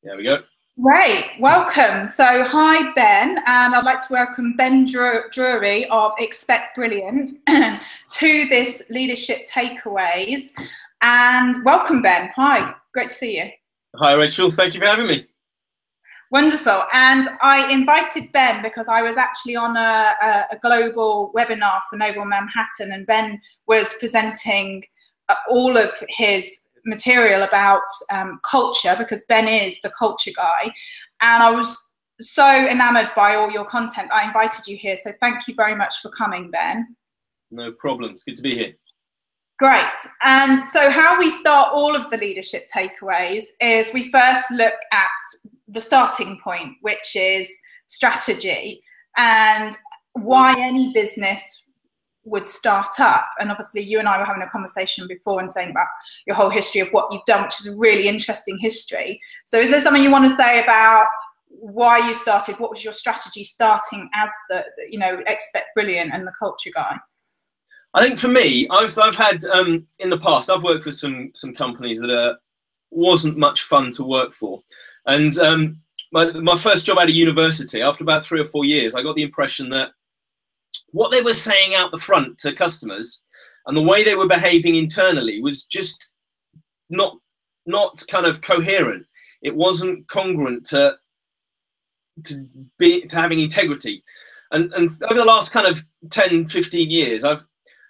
There we go. Great, welcome. So hi Ben, and I'd like to welcome Ben Drury of Expect Brilliant to this Leadership Takeaways. And welcome Ben, hi, great to see you. Hi Rachel, thank you for having me. Wonderful, and I invited Ben because I was actually on a global webinar for Noble Manhattan, and Ben was presenting all of his material about culture, because Ben is the culture guy, and I was so enamored by all your content. I invited you here, so thank you very much for coming, Ben. No problem, it's good to be here. Great. And so how we start all of the leadership takeaways is we first look at the starting point, which is strategy, and why any business would start up. And obviously you and I were having a conversation before and saying about your whole history of what you've done, which is a really interesting history. So is there something you want to say about why you started? What was your strategy starting as the Expect Brilliant and the culture guy? I think for me, I've had in the past, I've worked for some companies that wasn't much fun to work for. And my first job out of university, after about 3 or 4 years, I got the impression that what they were saying out the front to customers and the way they were behaving internally was just not kind of coherent. It wasn't congruent to having integrity. And over the last kind of 10, 15 years, I've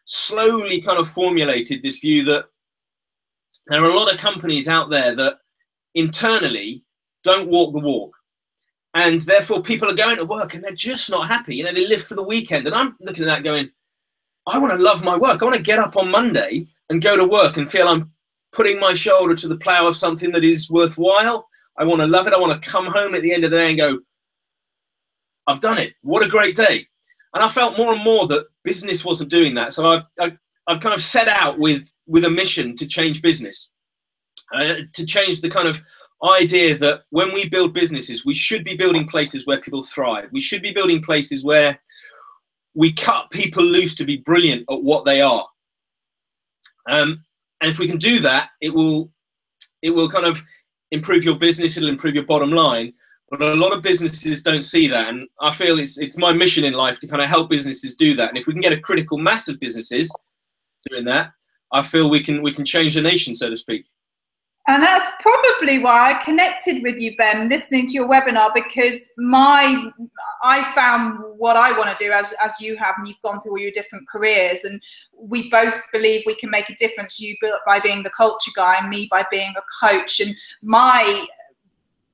slowly kind of formulated this view that there are a lot of companies out there that internally don't walk the walk. And therefore people are going to work and they're just not happy. They live for the weekend. And I'm looking at that going, I want to love my work. I want to get up on Monday and go to work and feel I'm putting my shoulder to the plow of something that is worthwhile. I want to love it. I want to come home at the end of the day and go, I've done it. What a great day. And I felt more and more that business wasn't doing that. So I've kind of set out with a mission to change business, to change the kind of idea that when we build businesses, we should be building places where people thrive. We should be building places where we cut people loose to be brilliant at what they are. And if we can do that, it will kind of improve your business. It'll improve your bottom line. But a lot of businesses don't see that. And I feel it's my mission in life to kind of help businesses do that. And if we can get a critical mass of businesses doing that, I feel we can change the nation, so to speak. And that's probably why I connected with you, Ben, listening to your webinar, because I found what I want to do as you have, and you've gone through all your different careers, and we both believe we can make a difference, you by being the culture guy and me by being a coach. And my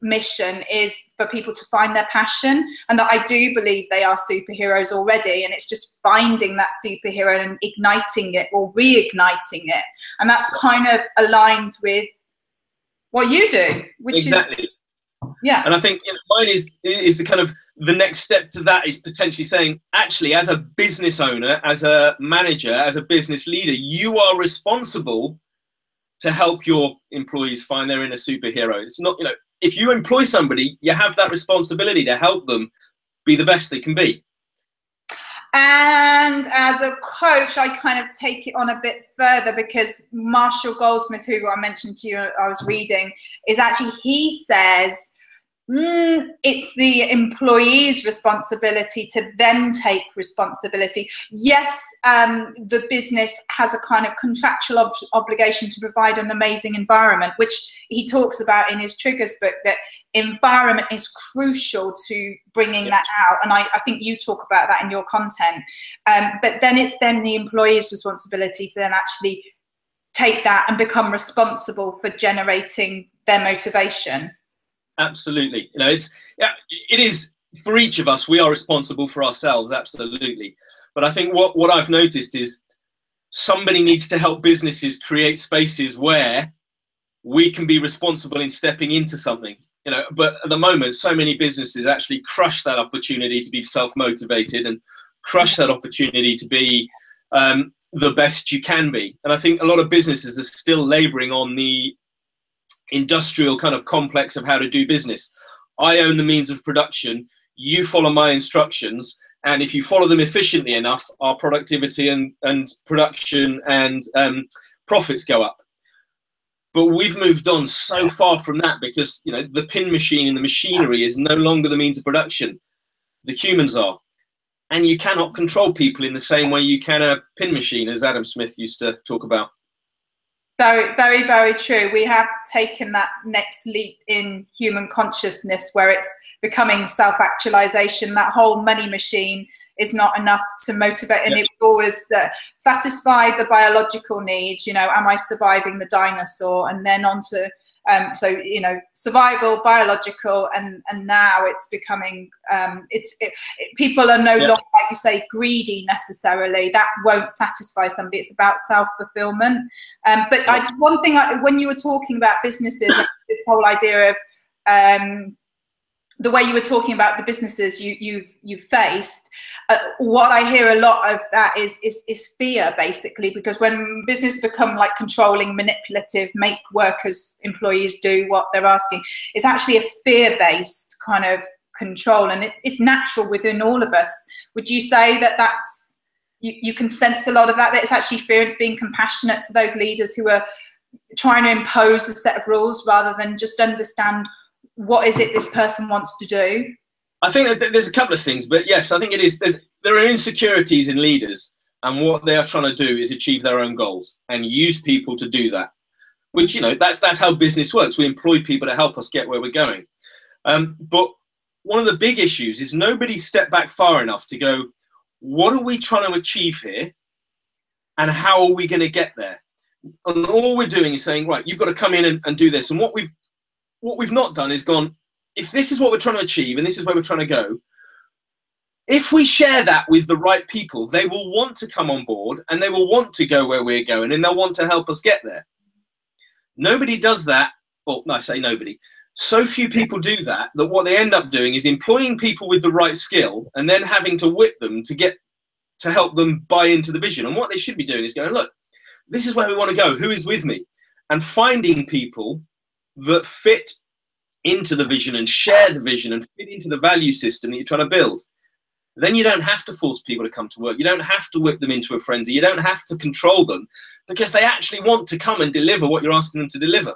mission is for people to find their passion, and that I do believe they are superheroes already, and it's just finding that superhero and igniting it or reigniting it. And that's kind of aligned with what you do, which exactly. Is yeah. And I think mine is the kind of the next step to that is potentially saying, actually, as a business owner, as a manager, as a business leader, you are responsible to help your employees find their inner superhero. It's not, if you employ somebody, you have that responsibility to help them be the best they can be. And as a coach, I kind of take it on a bit further, because Marshall Goldsmith, who I mentioned to you, I was reading, is actually, he says, it's the employee's responsibility to then take responsibility. Yes, the business has a kind of contractual obligation to provide an amazing environment, which he talks about in his Triggers book, that environment is crucial to bringing that out. And I think you talk about that in your content. But then it's then the employee's responsibility to then actually take that and become responsible for generating their motivation. Absolutely. It is for each of us. We are responsible for ourselves. Absolutely. But I think what I've noticed is somebody needs to help businesses create spaces where we can be responsible in stepping into something, but at the moment, so many businesses actually crush that opportunity to be self-motivated and crush that opportunity to be the best you can be. And I think a lot of businesses are still laboring on the industrial kind of complex of how to do business. I own the means of production, you follow my instructions, and if you follow them efficiently enough, our productivity and production and profits go up. But we've moved on so far from that because, you know, the pin machine and the machinery is no longer the means of production. The humans are. And you cannot control people in the same way you can a pin machine, as Adam Smith used to talk about. Very, very, very true. We have taken that next leap in human consciousness where it's becoming self-actualization. That whole money machine is not enough to motivate. And it was always satisfy the biological needs. You know, am I surviving the dinosaur? And then on to, so, you know, survival, biological, and now it's becoming, people are no longer, like you say, greedy necessarily. That won't satisfy somebody. It's about self-fulfillment. But one thing, when you were talking about businesses, this whole idea of the way you were talking about the businesses you've faced, what I hear a lot of that is fear, basically, because when business become like controlling, manipulative, make workers, employees do what they're asking, it's actually a fear-based kind of control, and it's natural within all of us. Would you say that that's, you can sense a lot of that it's actually fear, it's being compassionate to those leaders who are trying to impose a set of rules rather than just understand what is it this person wants to do? I think there's a couple of things, but yes, I think it is. There are insecurities in leaders, and what they are trying to do is achieve their own goals and use people to do that. Which, you know, that's how business works. We employ people to help us get where we're going. But one of the big issues is nobody stepped back far enough to go, what are we trying to achieve here, and how are we going to get there? And all we're doing is saying, right, you've got to come in and do this. And what we've not done is gone, if this is what we're trying to achieve and this is where we're trying to go, if we share that with the right people, they will want to come on board and they will want to go where we're going and they'll want to help us get there. Nobody does that. Well, no, I say nobody. So few people do that, that what they end up doing is employing people with the right skill and then having to whip them to help them buy into the vision. And what they should be doing is going, look, this is where we want to go. Who is with me? And finding people that fit into the vision and share the vision and fit into the value system that you're trying to build. Then you don't have to force people to come to work. You don't have to whip them into a frenzy. You don't have to control them because they actually want to come and deliver what you're asking them to deliver.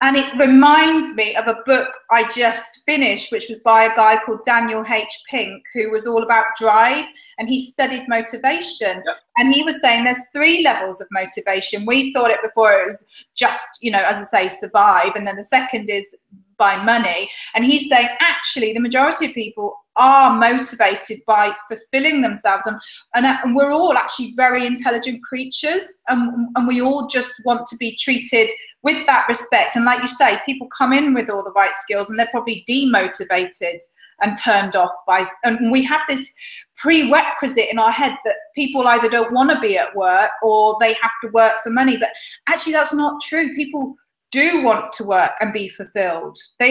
And it reminds me of a book I just finished, which was by a guy called Daniel H. Pink, who was all about drive, and he studied motivation. Yep. And he was saying there's 3 levels of motivation. We thought it before it was just, you know, as I say, survive. And then the second is by money. And he's saying, actually, the majority of people are motivated by fulfilling themselves. And we're all actually very intelligent creatures. And we all just want to be treated with that respect. And like you say, people come in with all the right skills and they're probably demotivated and turned off by, and we have this prerequisite in our head that people either don't want to be at work or they have to work for money. But actually that's not true. People do want to work and be fulfilled. They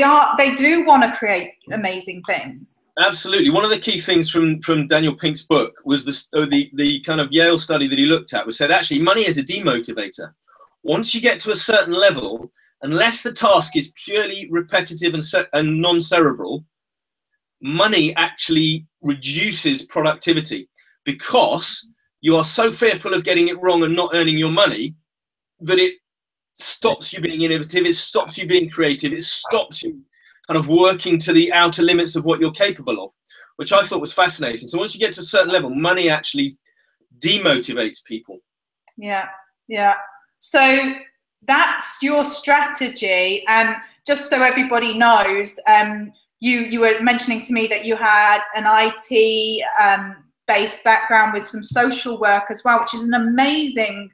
do want to create amazing things. Absolutely. One of the key things from Daniel Pink's book was the kind of Yale study that he looked at was said, actually, money is a demotivator. Once you get to a certain level, unless the task is purely repetitive and non-cerebral, money actually reduces productivity because you are so fearful of getting it wrong and not earning your money that it stops you being innovative, it stops you being creative, it stops you kind of working to the outer limits of what you're capable of, which I thought was fascinating. So once you get to a certain level, money actually demotivates people. Yeah, yeah. So that's your strategy. And just so everybody knows, you were mentioning to me that you had an IT based background with some social work as well, which is an amazing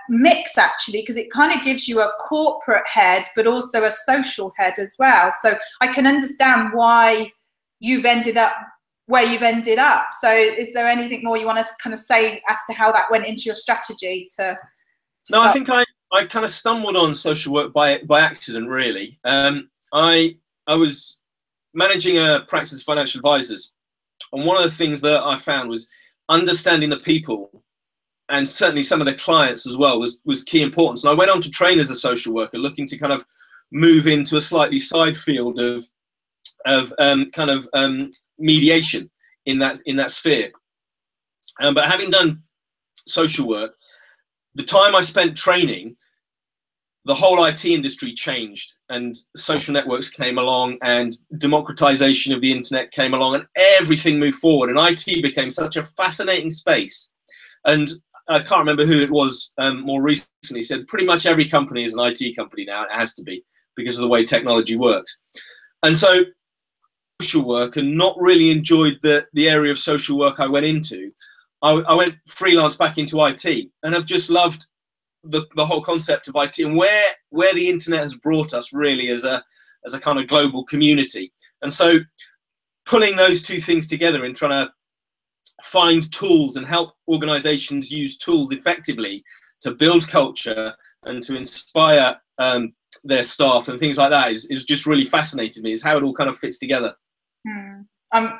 mix actually, because it kind of gives you a corporate head but also a social head as well. So I can understand why you've ended up where you've ended up. So is there anything more you want to kind of say as to how that went into your strategy to no, I think I kind of stumbled on social work by accident, really. I was managing a practice of financial advisors, and one of the things that I found was understanding the people, and certainly some of the clients as well, was key importance. And I went on to train as a social worker, looking to kind of move into a slightly side field of mediation in that sphere. But having done social work, the time I spent training the whole IT industry changed, and social networks came along, and democratization of the internet came along, and everything moved forward, and IT became such a fascinating space. And I can't remember who it was more recently said pretty much every company is an IT company now. It has to be, because of the way technology works. And so social work, and not really enjoyed the area of social work I went into. I went freelance back into IT, and I've just loved the whole concept of IT, and where the internet has brought us really as a kind of global community. And so pulling those two things together and trying to find tools and help organizations use tools effectively to build culture and to inspire their staff and things like that is just really fascinated me, is how it all kind of fits together. I'm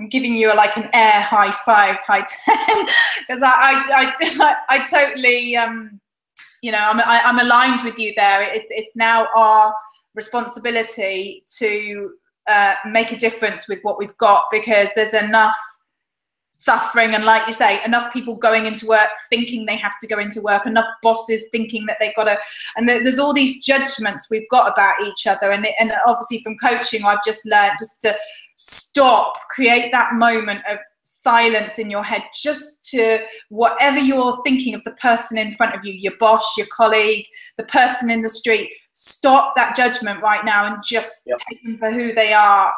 giving you like an air high five, high 10, because I totally, you know, I'm aligned with you there. It's now our responsibility to make a difference with what we've got, because there's enough suffering, and like you say, enough people going into work thinking they have to go into work, enough bosses thinking that they've got to, and there's all these judgments we've got about each other. And obviously from coaching, I've just learned just to stop, create that moment of silence in your head, just to whatever you're thinking of the person in front of you, your boss, your colleague, the person in the street, stop that judgment right now and just take them for who they are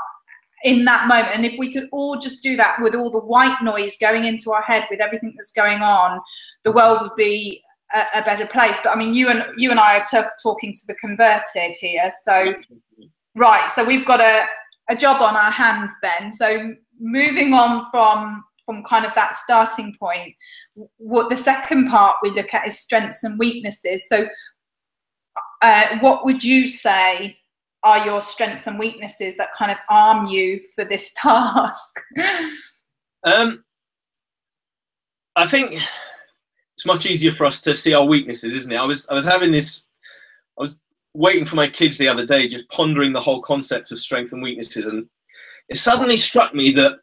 in that moment. And if we could all just do that with all the white noise going into our head with everything that's going on, the world would be a better place. But I mean, you and I are talking to the converted here. So, right, so we've got a job on our hands, Ben. So moving on from kind of that starting point, what the second part we look at is strengths and weaknesses. So what would you say are your strengths and weaknesses that kind of arm you for this task? I think it's much easier for us to see our weaknesses, isn't it? I was waiting for my kids the other day, just pondering the whole concept of strength and weaknesses, and it suddenly struck me that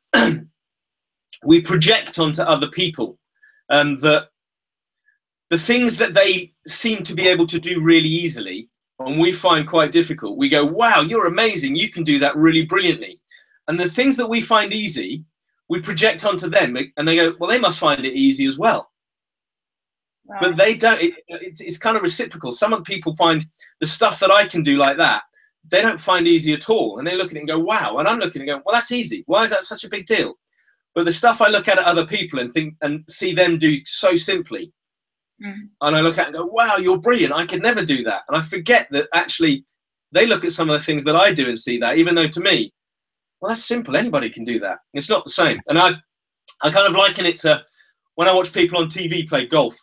we project onto other people that the things that they seem to be able to do really easily and we find quite difficult, we go, wow, you're amazing, you can do that really brilliantly. And the things that we find easy, we project onto them, and they go, well, they must find it easy as well. Right. But they don't. It's kind of reciprocal. Some of the people find the stuff that I can do like that, they don't find easy at all. And they look at it and go, wow. And I'm looking and go, well, that's easy. Why is that such a big deal? But the stuff I look at other people and think and see them do so simply, and I look at it and go, wow, you're brilliant. I could never do that. And I forget that actually they look at some of the things that I do and see that, even though to me, well, that's simple. Anybody can do that. It's not the same. And I kind of liken it to when I watch people on TV play golf.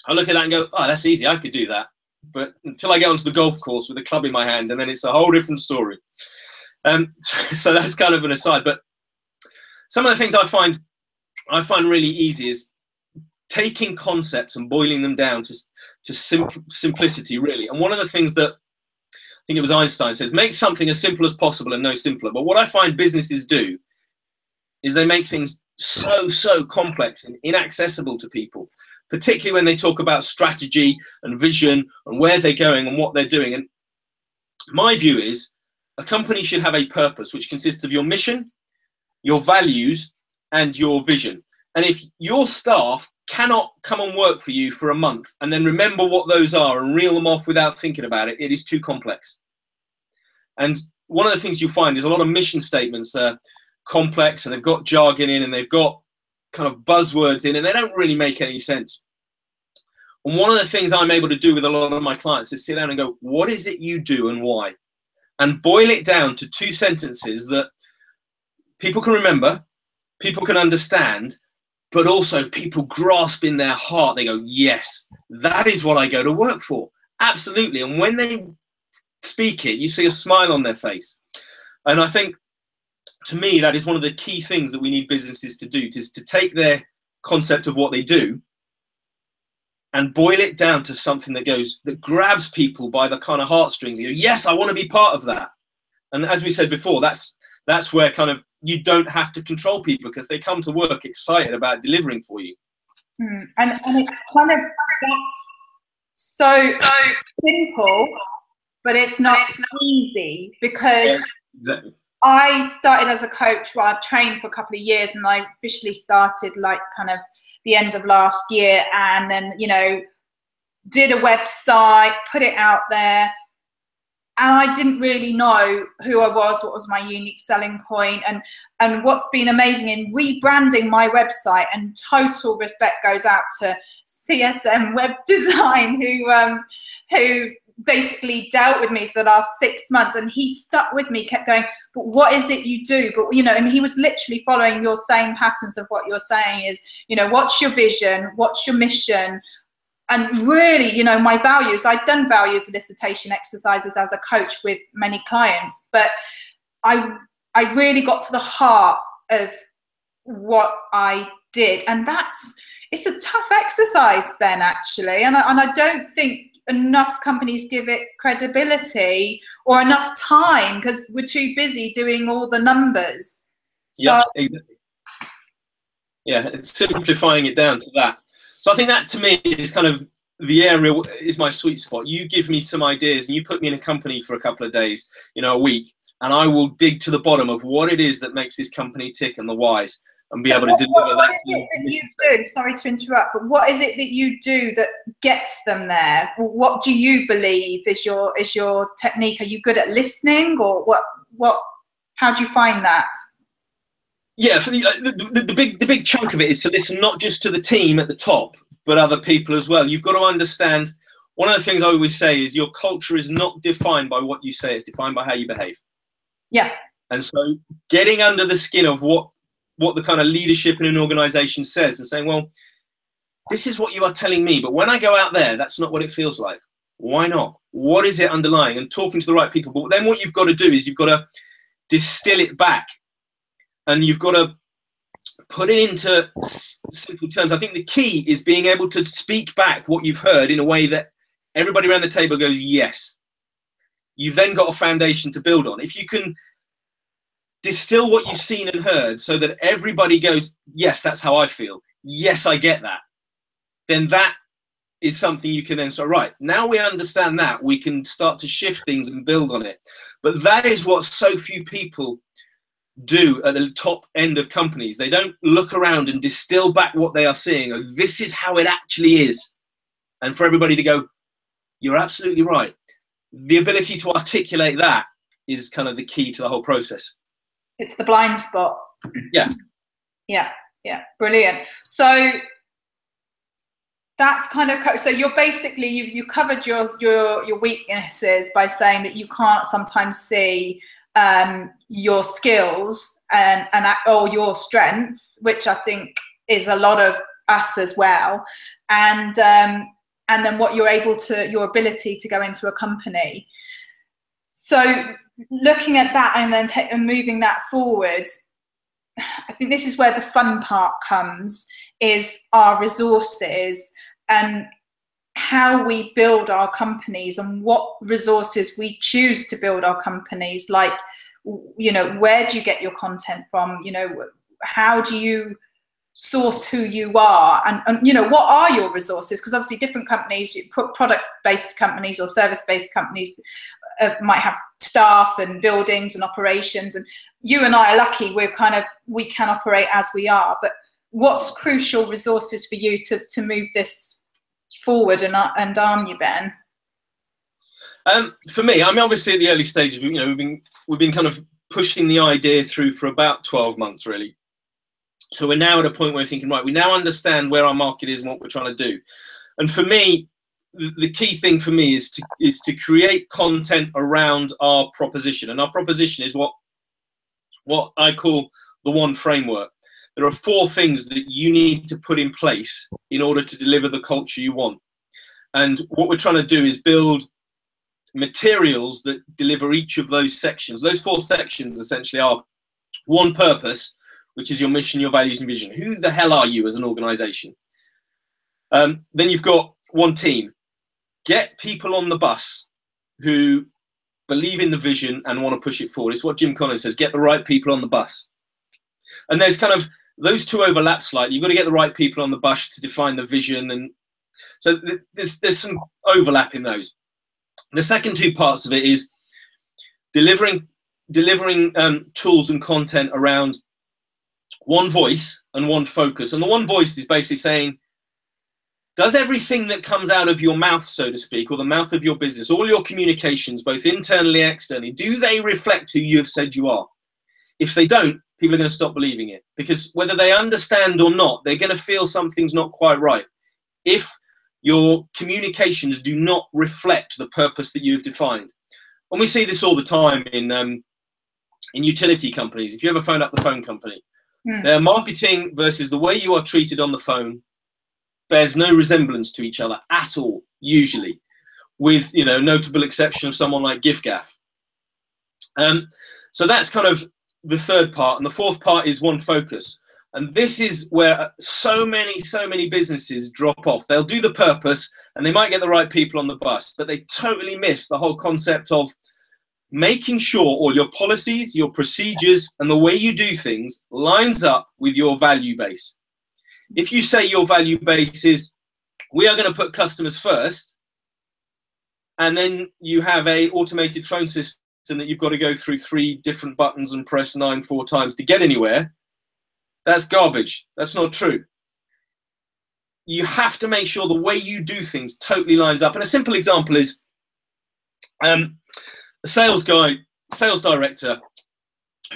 I look at that and go, oh, that's easy. I could do that. But until I get onto the golf course with a club in my hand, and then it's a whole different story. So that's kind of an aside. But some of the things I find really easy is taking concepts and boiling them down to simplicity, really. And one of the things that I think it was Einstein says, make something as simple as possible and no simpler. But what I find businesses do is they make things so complex and inaccessible to people, particularly when they talk about strategy and vision and where they're going and what they're doing. And my view is a company should have a purpose, which consists of your mission, your values, and your vision. And if your staff cannot come and work for you for a month and then remember what those are and reel them off without thinking about it, it is too complex. And one of the things you'll find is a lot of mission statements are complex, and they've got jargon in, and they've got kind of buzzwords in, and they don't really make any sense. And one of the things I'm able to do with a lot of my clients is sit down and go, what is it you do and why? And boil it down to 2 sentences that people can remember, people can understand, but also people grasp in their heart. They go, yes, that is what I go to work for. Absolutely. And when they speak it, you see a smile on their face. And I think, to me, that is one of the key things that we need businesses to do, is to take their concept of what they do and boil it down to something that grabs people by the kind of heartstrings. You go, yes, I want to be part of that. And as we said before, that's where kind of you don't have to control people, because they come to work excited about delivering for you. And it's kind of, so simple, but it's not easy, because exactly. I started as a coach. Well, I've trained for a couple of years, and I officially started like kind of the end of last year, and then, you know, did a website, put it out there, and I didn't really know who I was, what was my unique selling point. And what's been amazing in rebranding my website, and total respect goes out to CSM Web Design, who basically dealt with me for the last 6 months, and he stuck with me, kept going, but what is it you do? But, you know, and he was literally following your same patterns of what you're saying is, you know, what's your vision? What's your mission? And really, you know, my values, I'd done values elicitation exercises as a coach with many clients, but I really got to the heart of what I did. And it's a tough exercise, Ben, actually. And I don't think enough companies give it credibility or enough time, because we're too busy doing all the numbers. Yeah, exactly. Yeah, it's simplifying it down to that. So I think that, to me, is kind of the area is my sweet spot. You give me some ideas and you put me in a company for a couple of days, you know, a week, and I will dig to the bottom of what it is that makes this company tick and the whys, and be able to deliver that. What is it that you do? Sorry to interrupt, but what is it that you do that gets them there? What do you believe is your technique? Are you good at listening, or what? How do you find that? Yeah, for the big chunk of it is to listen not just to the team at the top, but other people as well. You've got to understand, one of the things I always say is your culture is not defined by what you say, it's defined by how you behave. Yeah. And so getting under the skin of what the kind of leadership in an organization says, and saying, well, this is what you are telling me, but when I go out there, that's not what it feels like. Why not? What is it underlying? And talking to the right people. But then what you've got to do is you've got to distill it back. And you've got to put it into simple terms. I think the key is being able to speak back what you've heard in a way that everybody around the table goes, yes. You've then got a foundation to build on. If you can distill what you've seen and heard so that everybody goes, yes, that's how I feel. Yes, I get that. Then that is something you can then say, right, now we understand that, we can start to shift things and build on it. But that is what so few people do at the top end of companies. They don't look around and distill back what they are seeing. Oh, this is how it actually is. And for everybody to go, you're absolutely right. The ability to articulate that is kind of the key to the whole process. It's the blind spot. Yeah. Yeah. Yeah. Brilliant. So that's kind of, so you're basically, you covered your weaknesses by saying that you can't sometimes see your skills and or your strengths, which I think is a lot of us as well, and then what you're able to, your ability to go into a company. So looking at that and then moving that forward, I think this is where the fun part comes, is our resources and how we build our companies and what resources we choose to build our companies. Like, you know, where do you get your content from? You know, how do you source who you are? And you know, what are your resources? Because obviously different companies, product-based companies or service-based companies might have staff and buildings and operations. And you and I are lucky, we can operate as we are. But what's crucial resources for you to move this forward and arm you, Ben? For me, I mean, obviously at the early stages, you know, we've been kind of pushing the idea through for about 12 months, really. So we're now at a point where we're thinking, right, we now understand where our market is and what we're trying to do. And for me, the key thing for me is to create content around our proposition. And our proposition is what I call the one framework. There are 4 things that you need to put in place in order to deliver the culture you want. And what we're trying to do is build materials that deliver each of those sections. Those 4 sections essentially are: 1, purpose, which is your mission, your values and vision. Who the hell are you as an organization? Then you've got 1, team. Get people on the bus who believe in the vision and want to push it forward. It's what Jim Collins says, get the right people on the bus. And there's kind of, those 2 overlap slightly. You've got to get the right people on the bus to define the vision So there's some overlap in those. The second two parts of it is delivering tools and content around one voice and one focus. And the one voice is basically saying, does everything that comes out of your mouth, so to speak, or the mouth of your business, all your communications, both internally and externally, do they reflect who you have said you are? If they don't, people are going to stop believing it, because whether they understand or not, they're going to feel something's not quite right. If your communications do not reflect the purpose that you've defined. And we see this all the time in utility companies. If you ever phone up the phone company, their marketing versus the way you are treated on the phone bears no resemblance to each other at all, usually, with, you know, notable exception of someone like giffgaff. So that's kind of the third part. And the fourth part is one focus. And this is where so many businesses drop off. They'll do the purpose and they might get the right people on the bus, but they totally miss the whole concept of making sure all your policies, your procedures, and the way you do things lines up with your value base. If you say your value base is, we are going to put customers first, and then you have a automated phone system that you've got to go through 3 different buttons and press 9 4 times to get anywhere, that's garbage. That's not true. You have to make sure the way you do things totally lines up. And a simple example is a sales director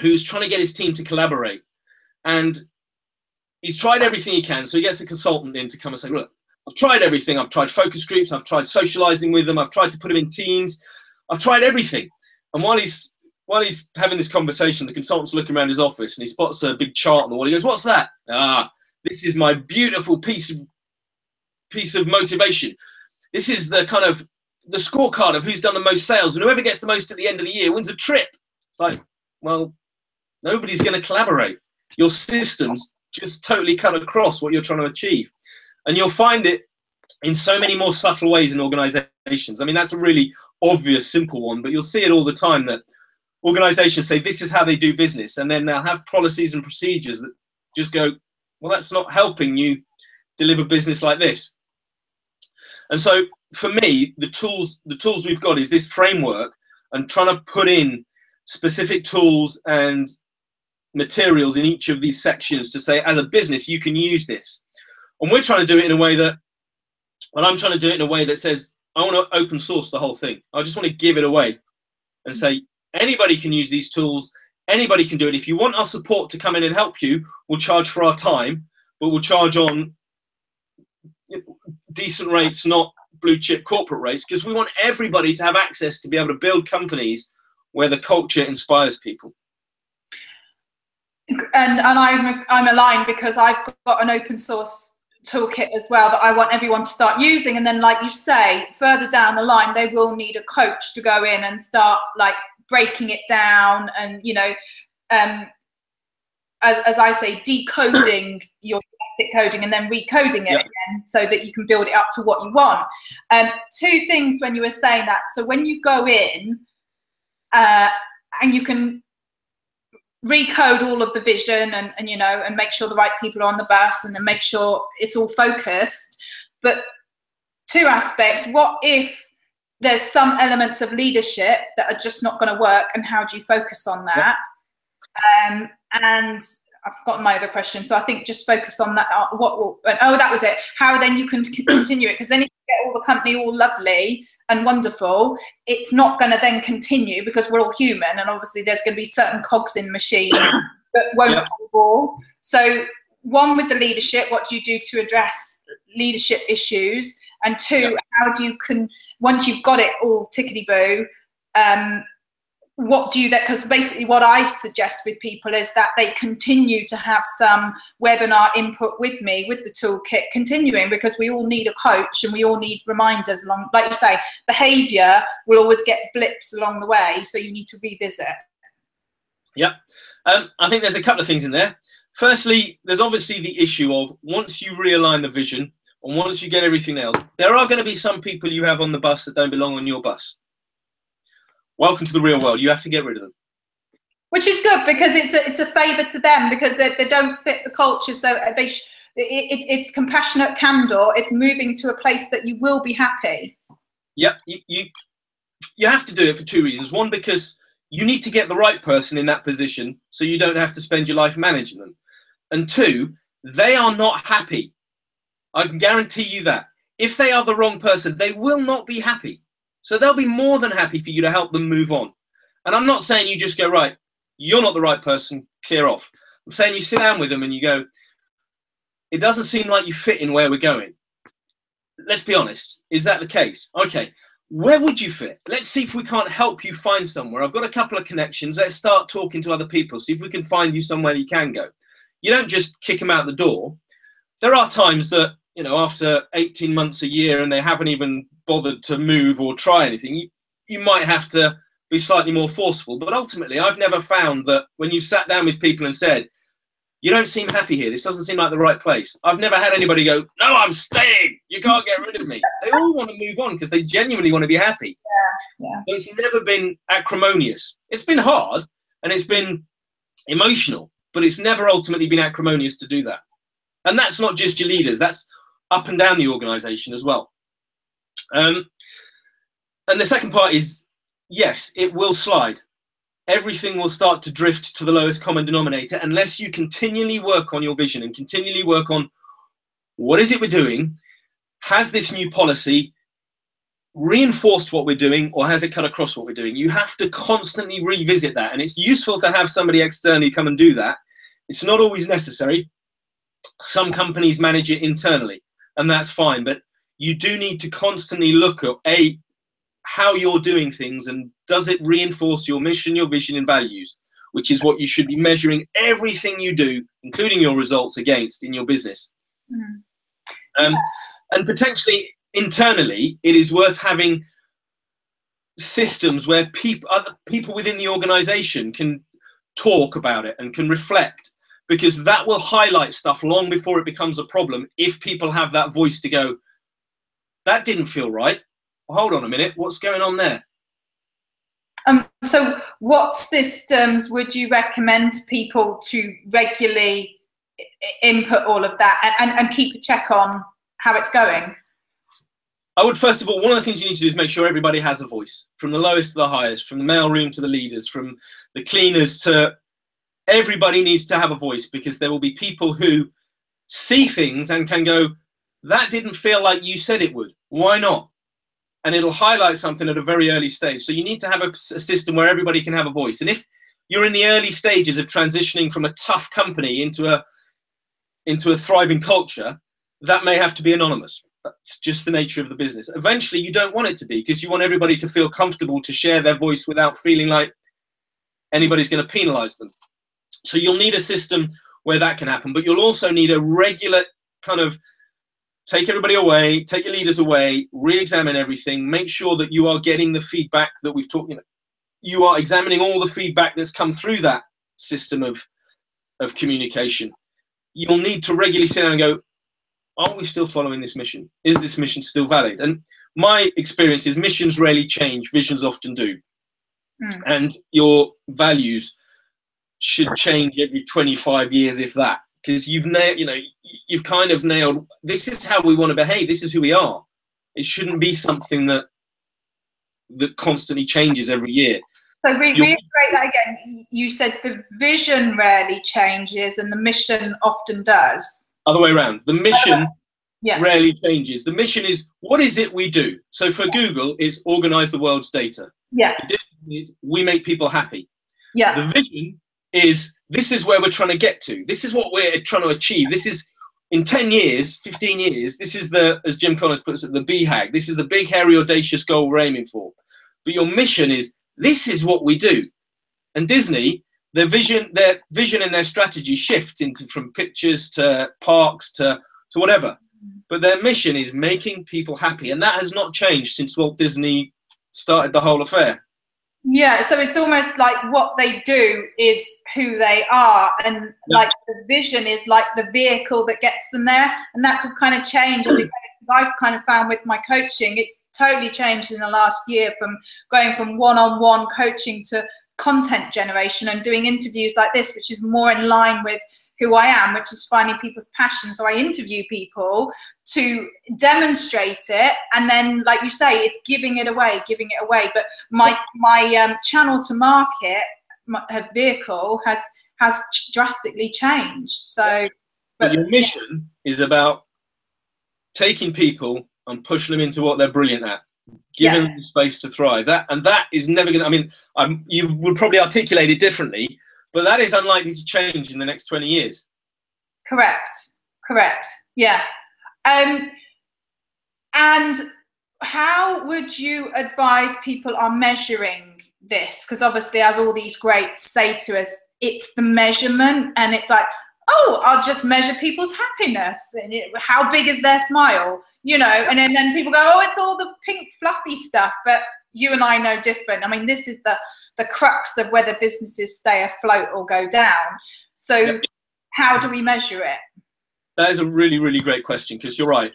who's trying to get his team to collaborate. And he's tried everything he can. So he gets a consultant in to come and say, look, I've tried everything. I've tried focus groups. I've tried socializing with them. I've tried to put them in teams. I've tried everything. And while he's having this conversation, the consultant's looking around his office and he spots a big chart on the wall. He goes, what's that? This is my beautiful piece of motivation. This is the kind of the scorecard of who's done the most sales, and whoever gets the most at the end of the year wins a trip. It's like, well, nobody's going to collaborate. Your systems just totally cut across what you're trying to achieve. And you'll find it in so many more subtle ways in organizations. I mean, that's a really obvious, simple one, but you'll see it all the time that organizations say this is how they do business, and then they'll have policies and procedures that just go, well, that's not helping you deliver business like this. And so for me, the tools we've got is this framework, and trying to put in specific tools and materials in each of these sections to say, as a business, you can use this. And we're trying to do it in a way that, well, I'm trying to do it in a way that says, I want to open source the whole thing. I just want to give it away and say, anybody can use these tools. Anybody can do it. If you want our support to come in and help you, we'll charge for our time, but we'll charge on decent rates, not blue chip corporate rates, because we want everybody to have access to be able to build companies where the culture inspires people. And I'm aligned, because I've got an open source toolkit as well that I want everyone to start using. And then, like you say, further down the line, they will need a coach to go in and start like breaking it down, and, you know, as I say, decoding your basic coding and then recoding it again so that you can build it up to what you want. 2 things when you were saying that. So when you go in and you can recode all of the vision and you know, and make sure the right people are on the bus, and then make sure it's all focused. But 2 aspects: what if there's some elements of leadership that are just not going to work, and how do you focus on that? And I've forgotten my other question, so I think just focus on that. That was it. How then you can continue it, because then if you get all the company all lovely and wonderful, it's not going to then continue, because we're all human, and obviously there's going to be certain cogs in the machine that won't all. So 1, with the leadership, what do you do to address leadership issues? And 2, how do you once you've got it all tickety-boo, what do you that? Because basically what I suggest with people is that they continue to have some webinar input with me, with the toolkit continuing, because we all need a coach and we all need reminders along, like you say, behavior will always get blips along the way, so you need to revisit. Yep. I think there's a couple of things in there. Firstly, there's obviously the issue of, once you realign the vision and once you get everything else, there are going to be some people you have on the bus that don't belong on your bus. Welcome to the real world. You have to get rid of them. Which is good, because it's a favour to them, because they don't fit the culture. So it's compassionate candor. It's moving to a place that you will be happy. Yep, you have to do it for two reasons. One, because you need to get the right person in that position so you don't have to spend your life managing them. And two, they are not happy. I can guarantee you that. If they are the wrong person, they will not be happy. So they'll be more than happy for you to help them move on. And I'm not saying you just go, right, you're not the right person, clear off. I'm saying you sit down with them and you go, it doesn't seem like you fit in where we're going. Let's be honest. Is that the case? Okay. Where would you fit? Let's see if we can't help you find somewhere. I've got a couple of connections. Let's start talking to other people. See if we can find you somewhere you can go. You don't just kick them out the door. There are times that, you know, after 18 months, a year, and they haven't even bothered to move or try anything, you might have to be slightly more forceful. But ultimately, I've never found that when you've sat down with people and said, you don't seem happy here, this doesn't seem like the right place, I've never had anybody go, no, I'm staying, you can't get rid of me. They all want to move on because they genuinely want to be happy. Yeah. But it's never been acrimonious. It's been hard and it's been emotional, but it's never ultimately been acrimonious to do that. And that's not just your leaders, that's up and down the organization as well. And the second part is, yes, it will slide. Everything will start to drift to the lowest common denominator unless you continually work on your vision and continually work on what is it we're doing? Has this new policy reinforced what we're doing, or has it cut across what we're doing? You have to constantly revisit that, and it's useful to have somebody externally come and do that. It's not always necessary. Some companies manage it internally, and that's fine, but you do need to constantly look at how you're doing things, and does it reinforce your mission, your vision and values, which is what you should be measuring everything you do, including your results, against in your business. And potentially internally, it is worth having systems where other people within the organization can talk about it and can reflect, because that will highlight stuff long before it becomes a problem. If people have that voice to go, that didn't feel right, hold on a minute, what's going on there? So what systems would you recommend to people to regularly input all of that and keep a check on how it's going? I would, first of all, one of the things you need to do is make sure everybody has a voice, from the lowest to the highest, from the mailroom to the leaders, from the cleaners to everybody needs to have a voice, because there will be people who see things and can go, that didn't feel like you said it would. Why not? And it'll highlight something at a very early stage. So you need to have a system where everybody can have a voice. And if you're in the early stages of transitioning from a tough company into a thriving culture, that may have to be anonymous. That's just the nature of the business. Eventually, you don't want it to be, because you want everybody to feel comfortable to share their voice without feeling like anybody's going to penalize them. So you'll need a system where that can happen, but you'll also need a regular kind of take everybody away, take your leaders away, re-examine everything, make sure that you are getting the feedback that we've talked, you are examining all the feedback that's come through that system of communication. You'll need to regularly sit down and go, are we still following this mission? Is this mission still valid? And my experience is missions rarely change, visions often do. And your values should change every 25 years, if that, because you've kind of nailed, this is how we want to behave, this is who we are. It shouldn't be something that constantly changes every year. So reiterate that again. You said the vision rarely changes and the mission often does. Other way around. The mission Yeah. rarely changes. The mission is, what is it we do? So for Google, it's organize the world's data. Yeah. The difference is we make people happy. Yeah. The vision is, this is where we're trying to get to. This is what we're trying to achieve. This is, in 10 years, 15 years, this is the, as Jim Collins puts it, the BHAG. This is the big, hairy, audacious goal we're aiming for. But your mission is, this is what we do. And Disney, their vision and their strategy shifts from pictures to parks to whatever. But their mission is making people happy. And that has not changed since Walt Disney started the whole affair. Yeah, so it's almost like what they do is who they are, and like the vision is like the vehicle that gets them there, and that could kind of change as it goes. I've kind of found with my coaching, it's totally changed in the last year, from going from one-on-one coaching to content generation and doing interviews like this, which is more in line with who I am, which is finding people's passion. So I interview people to demonstrate it, and then, like you say, it's giving it away. But my channel to market, my vehicle has drastically changed. So, but your mission is about taking people and pushing them into what they're brilliant at, giving them the space to thrive. That is never going to, I mean, you would probably articulate it differently, but that is unlikely to change in the next 20 years. Correct. Yeah. And how would you advise people are measuring this? Because obviously, as all these greats say to us, it's the measurement, and it's like, oh, I'll just measure people's happiness and how big is their smile, you know, and then people go, oh, it's all the pink fluffy stuff. But you and I know different. I mean, this is the crux of whether businesses stay afloat or go down. So how do we measure it? That is a really, really great question, because you're right.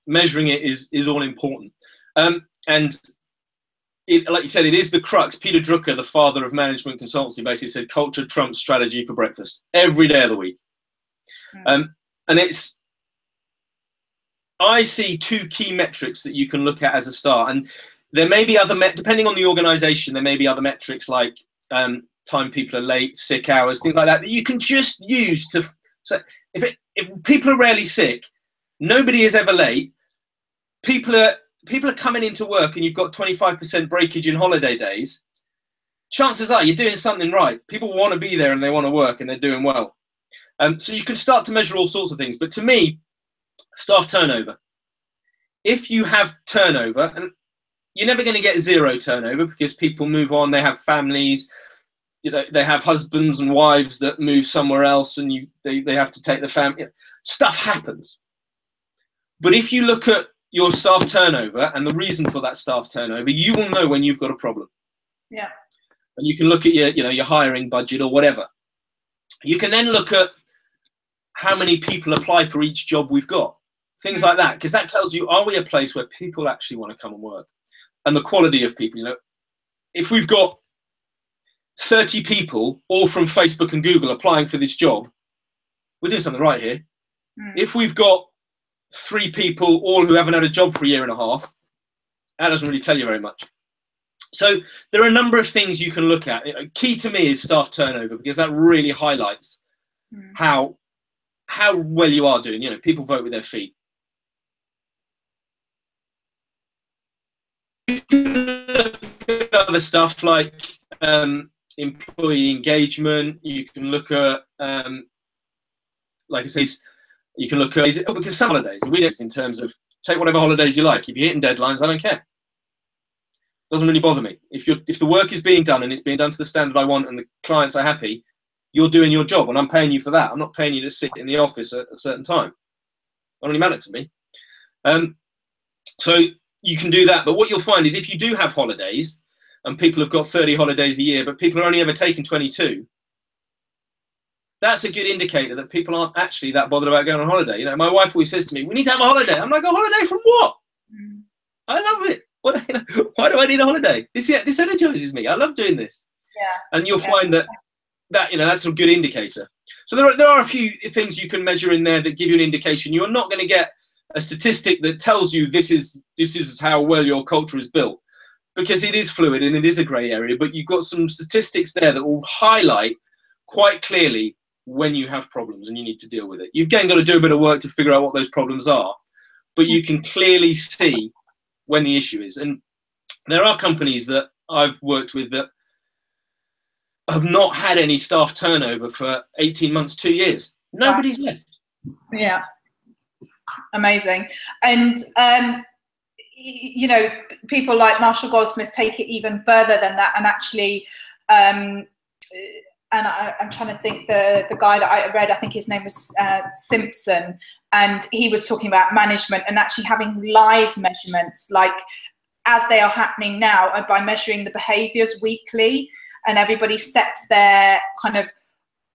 Measuring it is all important. And like you said, it is the crux. Peter Drucker, the father of management consultancy, basically said culture trumps strategy for breakfast every day of the week. And I see two key metrics that you can look at as a start. And there may be other, depending on the organization, there may be other metrics like time people are late, sick hours, things like that, that you can just use to. So if people are rarely sick, nobody is ever late. People are coming into work, and you've got 25% breakage in holiday days. Chances are you're doing something right. People want to be there and they want to work, and they're doing well. So you can start to measure all sorts of things. But to me, staff turnover. If you have turnover, and you're never going to get zero turnover because people move on, they have families, you know, they have husbands and wives that move somewhere else, and they have to take the family. Stuff happens. But if you look at your staff turnover and the reason for that staff turnover, you will know when you've got a problem. Yeah. And you can look at your hiring budget or whatever. You can then look at how many people apply for each job we've got. Things like that, because that tells you, are we a place where people actually want to come and work? And the quality of people, you know, if we've got 30 people, all from Facebook and Google, applying for this job, we're doing something right here. If we've got 3 people, all who haven't had a job for a year and a half, that doesn't really tell you very much. So there are a number of things you can look at. Key to me is staff turnover, because that really highlights how well you are doing. You know, people vote with their feet. You can look at other stuff like employee engagement. You can look at, like I say, you can look at, because some holidays, we do in terms of take whatever holidays you like. If you're hitting deadlines, I don't care. Doesn't really bother me. If the work is being done and it's being done to the standard I want and the clients are happy, you're doing your job, and I'm paying you for that. I'm not paying you to sit in the office at a certain time. Doesn't really matter to me. So you can do that. But what you'll find is if you do have holidays, and people have got 30 holidays a year, but people are only ever taking 22, that's a good indicator that people aren't actually that bothered about going on holiday. You know, my wife always says to me, we need to have a holiday. I'm like, a holiday from what? I love it. Why do I need a holiday? This energizes me. I love doing this. Yeah. And you'll find that that's a good indicator. So there are a few things you can measure in there that give you an indication. You're not going to get a statistic that tells you this is how well your culture is built, because it is fluid and it is a grey area. But you've got some statistics there that will highlight quite clearly when you have problems and you need to deal with it. You've again got to do a bit of work to figure out what those problems are, but you can clearly see when the issue is. And there are companies that I've worked with that have not had any staff turnover for 18 months, 2 years. Nobody's left. Yeah. Amazing. And, you know, people like Marshall Goldsmith take it even further than that, and actually, and I'm trying to think, the guy that I read, I think his name was Simpson, and he was talking about management and actually having live measurements, like as they are happening now, by measuring the behaviors weekly, and everybody sets their kind of,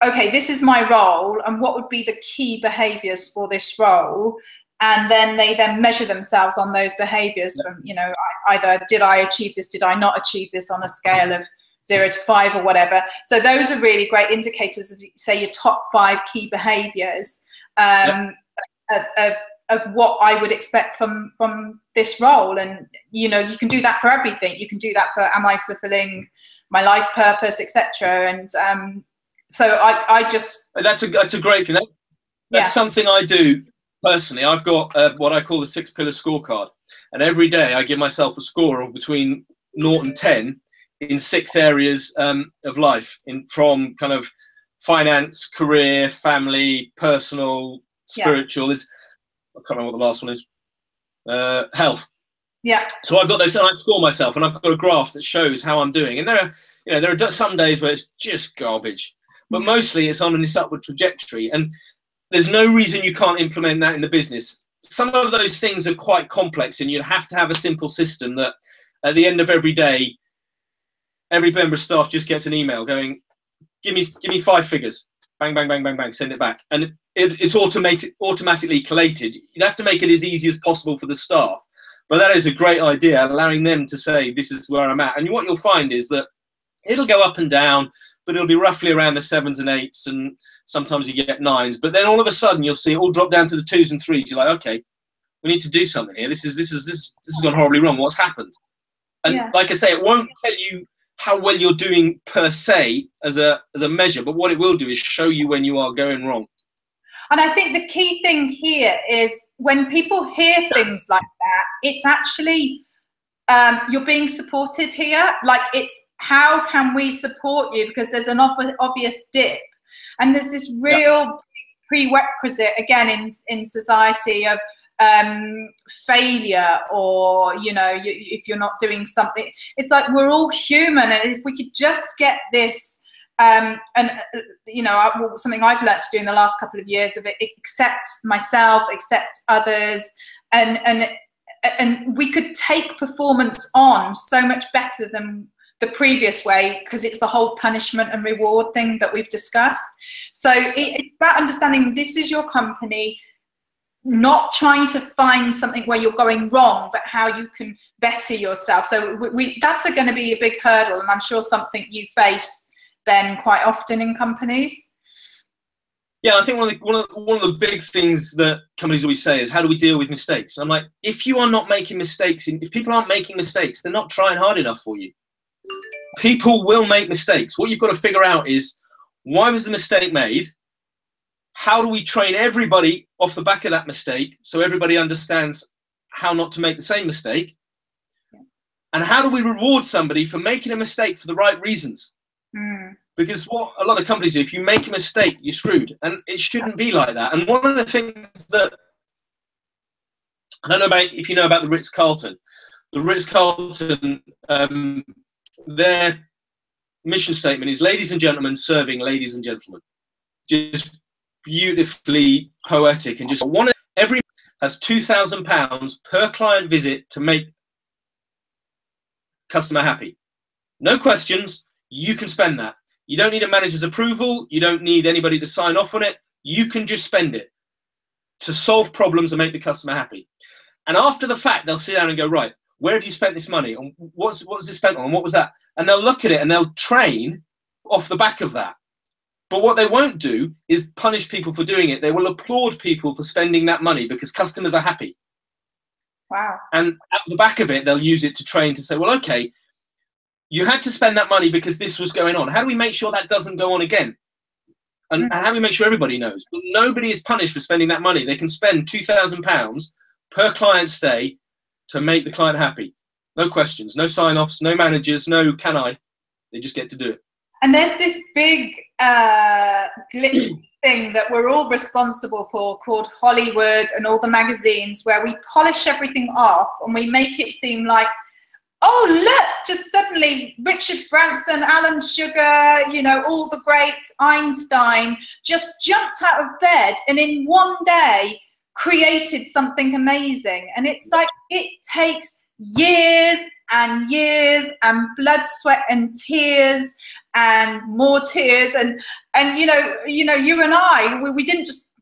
okay, this is my role, and what would be the key behaviors for this role? And then they measure themselves on those behaviors from, you know, either did I achieve this, did I not achieve this on a scale of 0 to 5 or whatever. So those are really great indicators of, say, your top 5 key behaviors of what I would expect from this role. And, you know, you can do that for everything. You can do that for, am I fulfilling my life purpose, etc. And so I just... That's a great thing. That's something I do personally. I've got what I call the 6-pillar scorecard. And every day I give myself a score of between 0 and 10 in 6 areas of life, from kind of finance, career, family, personal, spiritual. I can't remember what the last one is. Health. Yeah. So I've got those, and I score myself, and I've got a graph that shows how I'm doing. And there are some days where it's just garbage, but mostly it's on this upward trajectory. And there's no reason you can't implement that in the business. Some of those things are quite complex, and you'd have to have a simple system that at the end of every day, every member of staff just gets an email going, give me 5 figures. Bang, bang, bang, bang, bang, send it back. And it's automatically collated. You'd have to make it as easy as possible for the staff. But that is a great idea, allowing them to say, this is where I'm at. And what you'll find is that it'll go up and down, but it'll be roughly around the 7s and 8s, and sometimes you get 9s. But then all of a sudden, you'll see it all drop down to the 2s and 3s. You're like, okay, we need to do something here. This has gone horribly wrong. What's happened? And like I say, it won't tell you how well you're doing per se as a measure, but what it will do is show you when you are going wrong. And I think the key thing here is when people hear things like that, it's actually you're being supported here. Like, it's how can we support you, because there's an obvious dip, and there's this real prerequisite again in society of failure, or, you know, if you're not doing something. It's like we're all human, and if we could just get this and you know, something I've learned to do in the last couple of years of it, accept myself, accept others, and we could take performance on so much better than the previous way, because it's the whole punishment and reward thing that we've discussed. So it's about understanding this is your company, not trying to find something where you're going wrong, but how you can better yourself. So that's going to be a big hurdle, and I'm sure something you face then quite often in companies. Yeah, I think one of the big things that companies always say is, how do we deal with mistakes? I'm like, if you are not making mistakes, if people aren't making mistakes, they're not trying hard enough for you. People will make mistakes. What you've got to figure out is, why was the mistake made? How do we train everybody off the back of that mistake so everybody understands how not to make the same mistake? And how do we reward somebody for making a mistake for the right reasons? Because what a lot of companies do, if you make a mistake, you're screwed. And it shouldn't be like that. And one of the things that, I don't know about if you know about the Ritz-Carlton. The Ritz-Carlton, their mission statement is, ladies and gentlemen serving ladies and gentlemen. Just beautifully poetic, and just every has £2,000 per client visit to make customer happy. No questions. You can spend that. You don't need a manager's approval. You don't need anybody to sign off on it. You can just spend it to solve problems and make the customer happy. And after the fact, they'll sit down and go, right, where have you spent this money? And what was it spent on? And what was that? And they'll look at it and they'll train off the back of that. But what they won't do is punish people for doing it. They will applaud people for spending that money because customers are happy. Wow. And at the back of it, they'll use it to train to say, well, okay, you had to spend that money because this was going on. How do we make sure that doesn't go on again? And how do we make sure everybody knows? But nobody is punished for spending that money. They can spend £2,000 per client stay to make the client happy. No questions, no sign-offs, no managers, no can I. They just get to do it. And there's this big glitzy thing that we're all responsible for called Hollywood and all the magazines, where we polish everything off and we make it seem like, oh, look, just suddenly Richard Branson, Alan Sugar, you know, all the greats, Einstein, just jumped out of bed and in one day created something amazing. And it's like, it takes years and years and blood, sweat and tears and more tears. And you know, you and I, we didn't just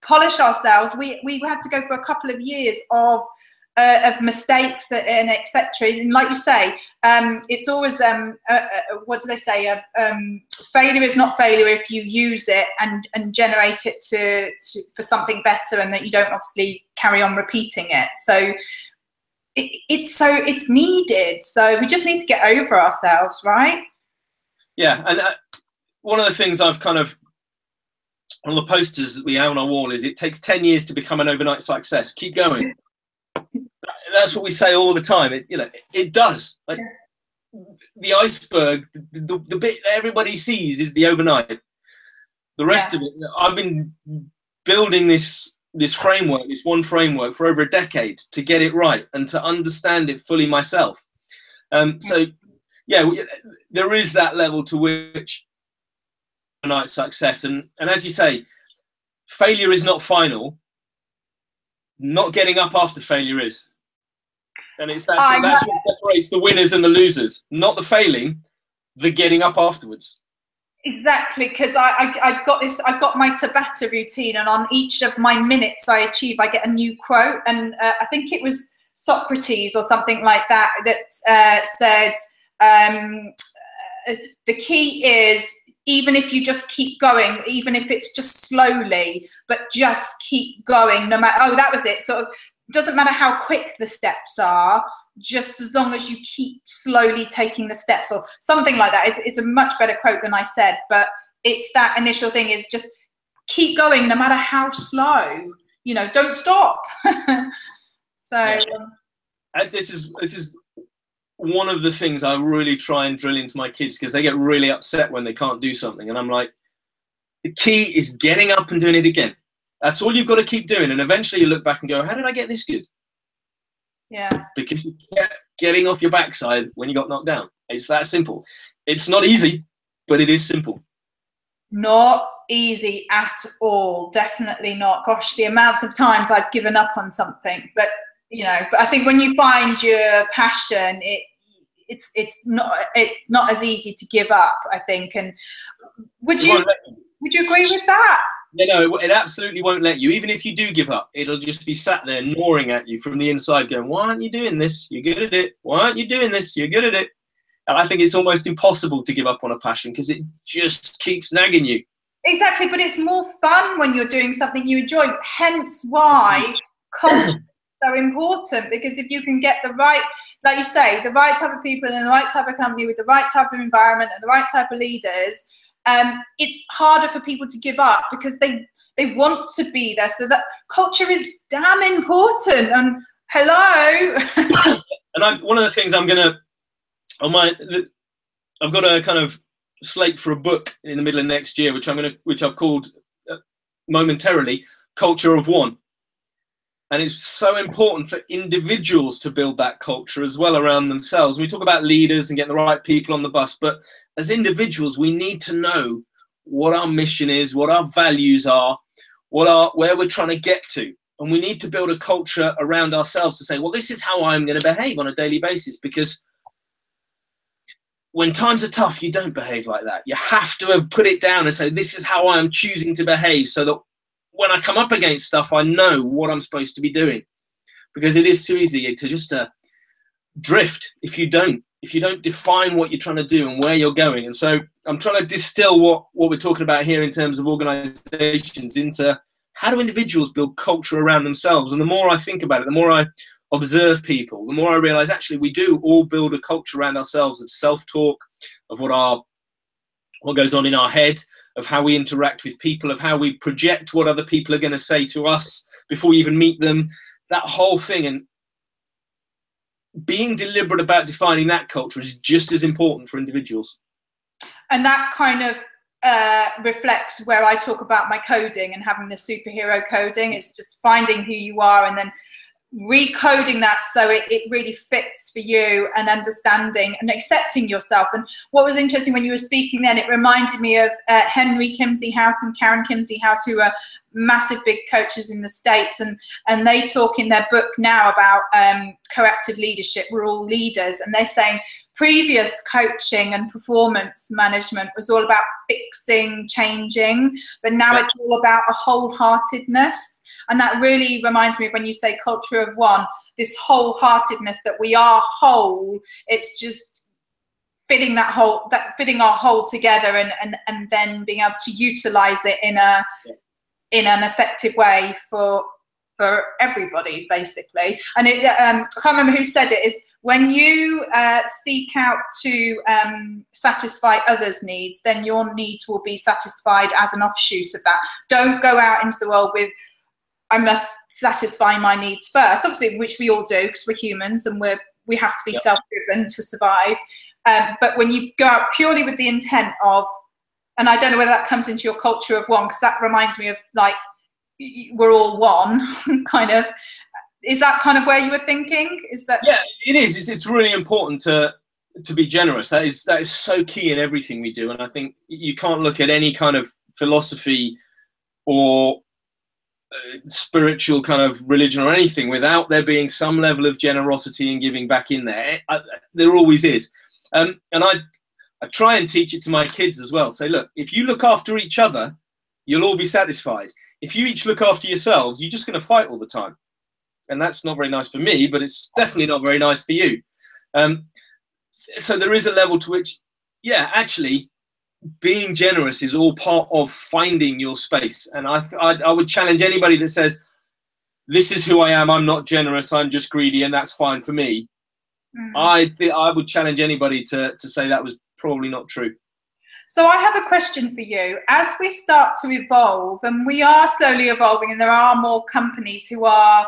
polish ourselves. We had to go for a couple of years of of mistakes and etc. And like you say, it's always what do they say? Failure is not failure if you use it and generate it for something better, and that you don't obviously carry on repeating it. So it's needed. So we just need to get over ourselves, right? Yeah, and one of the things I've kind of on the posters that we have on our wall is it takes 10 years to become an overnight success. Keep going. That's what we say all the time. It does. Like the iceberg, the bit that everybody sees is the overnight. The rest of it, I've been building this framework, this one framework for over a decade to get it right and to understand it fully myself. So yeah, there is that level to which overnight success, and as you say, failure is not final. Not getting up after failure is. And that's what separates the winners and the losers. Not the failing, the getting up afterwards. Exactly, because I've got my Tabata routine, and on each of my minutes I achieve, I get a new quote. And I think it was Socrates or something like that said, the key is, even if you just keep going, even if it's just slowly, but just keep going, no matter, that was it. Sort of, doesn't matter how quick the steps are, just as long as you keep slowly taking the steps, or something like that. It's a much better quote than I said, but it's that initial thing is just keep going, no matter how slow, don't stop. So this is one of the things I really try and drill into my kids, because they get really upset when they can't do something. And I'm like, the key is getting up and doing it again. That's all you've got to keep doing. And eventually you look back and go, how did I get this good? Yeah. Because you kept getting off your backside when you got knocked down. It's that simple. It's not easy, but it is simple. Not easy at all. Definitely not. Gosh, the amounts of times I've given up on something, but I think when you find your passion, it's not as easy to give up, I think. And would you agree with that? No, it absolutely won't let you. Even if you do give up, it'll just be sat there gnawing at you from the inside, going, why aren't you doing this? You're good at it. Why aren't you doing this? You're good at it. And I think it's almost impossible to give up on a passion, because it just keeps nagging you. Exactly, but it's more fun when you're doing something you enjoy. Hence why culture is so important, because if you can get the right, like you say, the right type of people in the right type of company with the right type of environment and the right type of leaders, it's harder for people to give up, because they want to be there. So that culture is damn important. And hello. And one of the things I've got a kind of slate for a book in the middle of next year, which I've called momentarily Culture of One. And it's so important for individuals to build that culture as well around themselves. We talk about leaders and getting the right people on the bus, but as individuals, we need to know what our mission is, what our values are, where we're trying to get to. And we need to build a culture around ourselves to say, well, this is how I'm going to behave on a daily basis, because when times are tough, you don't behave like that. You have to have put it down and say, this is how I'm choosing to behave, so that when I come up against stuff, I know what I'm supposed to be doing. Because it is too easy to just drift if you don't define what you're trying to do and where you're going. And so I'm trying to distill what we're talking about here in terms of organizations into how do individuals build culture around themselves. And the more I think about it, the more I observe people, the more I realize actually we do all build a culture around ourselves of self-talk, of what goes on in our head, of how we interact with people, of how we project what other people are going to say to us before we even meet them, that whole thing. And being deliberate about defining that culture is just as important for individuals. And that kind of reflects where I talk about my coding and having the superhero coding. It's just finding who you are and then recoding that so it really fits for you, and understanding and accepting yourself. And what was interesting when you were speaking then, it reminded me of Henry Kimsey House and Karen Kimsey House, who are massive big coaches in the States, and they talk in their book now about coactive leadership. We're all leaders, and they're saying previous coaching and performance management was all about fixing, changing, but now it's all about a wholeheartedness. And that really reminds me of when you say culture of one, this wholeheartedness that we are whole. It's just fitting our whole together, and then being able to utilize it in an effective way for everybody, basically. And I can't remember who said it, is when you seek out to satisfy others' needs, then your needs will be satisfied as an offshoot of that. Don't go out into the world with, I must satisfy my needs first, obviously, which we all do because we're humans and we have to be self-driven to survive. But when you go out purely with the intent of, and I don't know whether that comes into your culture of one, because that reminds me of like, we're all one kind of. Is that kind of where you were thinking? Is that? Yeah, it is. It's really important to be generous. That is so key in everything we do. And I think you can't look at any kind of philosophy or spiritual kind of religion or anything without there being some level of generosity and giving back in there. There always is. And I try and teach it to my kids as well. Say, look, if you look after each other, you'll all be satisfied. If you each look after yourselves, you're just going to fight all the time. And that's not very nice for me, but it's definitely not very nice for you. So there is a level to which, yeah, actually, being generous is all part of finding your space. And I would challenge anybody that says, this is who I am, I'm not generous, I'm just greedy, and that's fine for me. I would challenge anybody to say that was probably not true. So I have a question for you. As we start to evolve, and we are slowly evolving, and there are more companies who are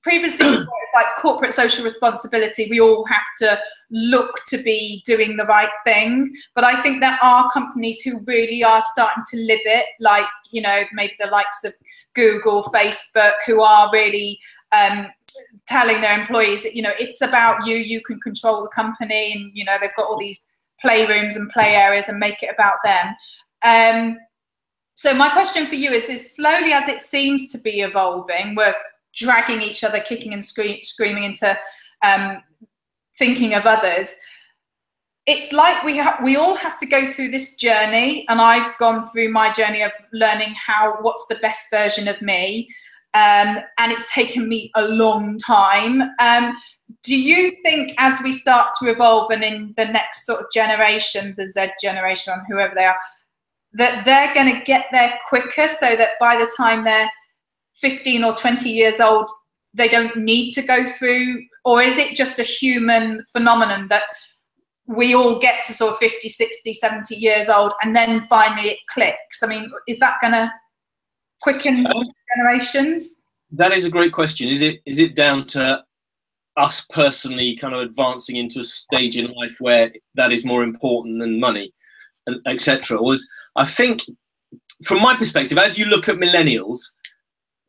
previously it's like corporate social responsibility, we all have to look to be doing the right thing, but I think there are companies who really are starting to live it, like, you know, maybe the likes of Google, Facebook, who are really telling their employees that, you know, it's about you, you can control the company, and, you know, they've got all these playrooms and play areas and make it about them. So my question for you is slowly as it seems to be evolving, we're dragging each other, kicking and screaming into thinking of others. It's like we all have to go through this journey, and I've gone through my journey of learning what's the best version of me, and it's taken me a long time. Do you think as we start to evolve, and in the next sort of generation, the Z generation, or whoever they are, that they're going to get there quicker, so that by the time they're 15 or 20 years old, they don't need to go through? Or is it just a human phenomenon that we all get to sort of 50, 60, 70 years old and then finally it clicks? I mean, is that going to quicken generations? That is a great question. Is it down to us personally kind of advancing into a stage in life where that is more important than money, and etc.? I think, from my perspective, as you look at millennials,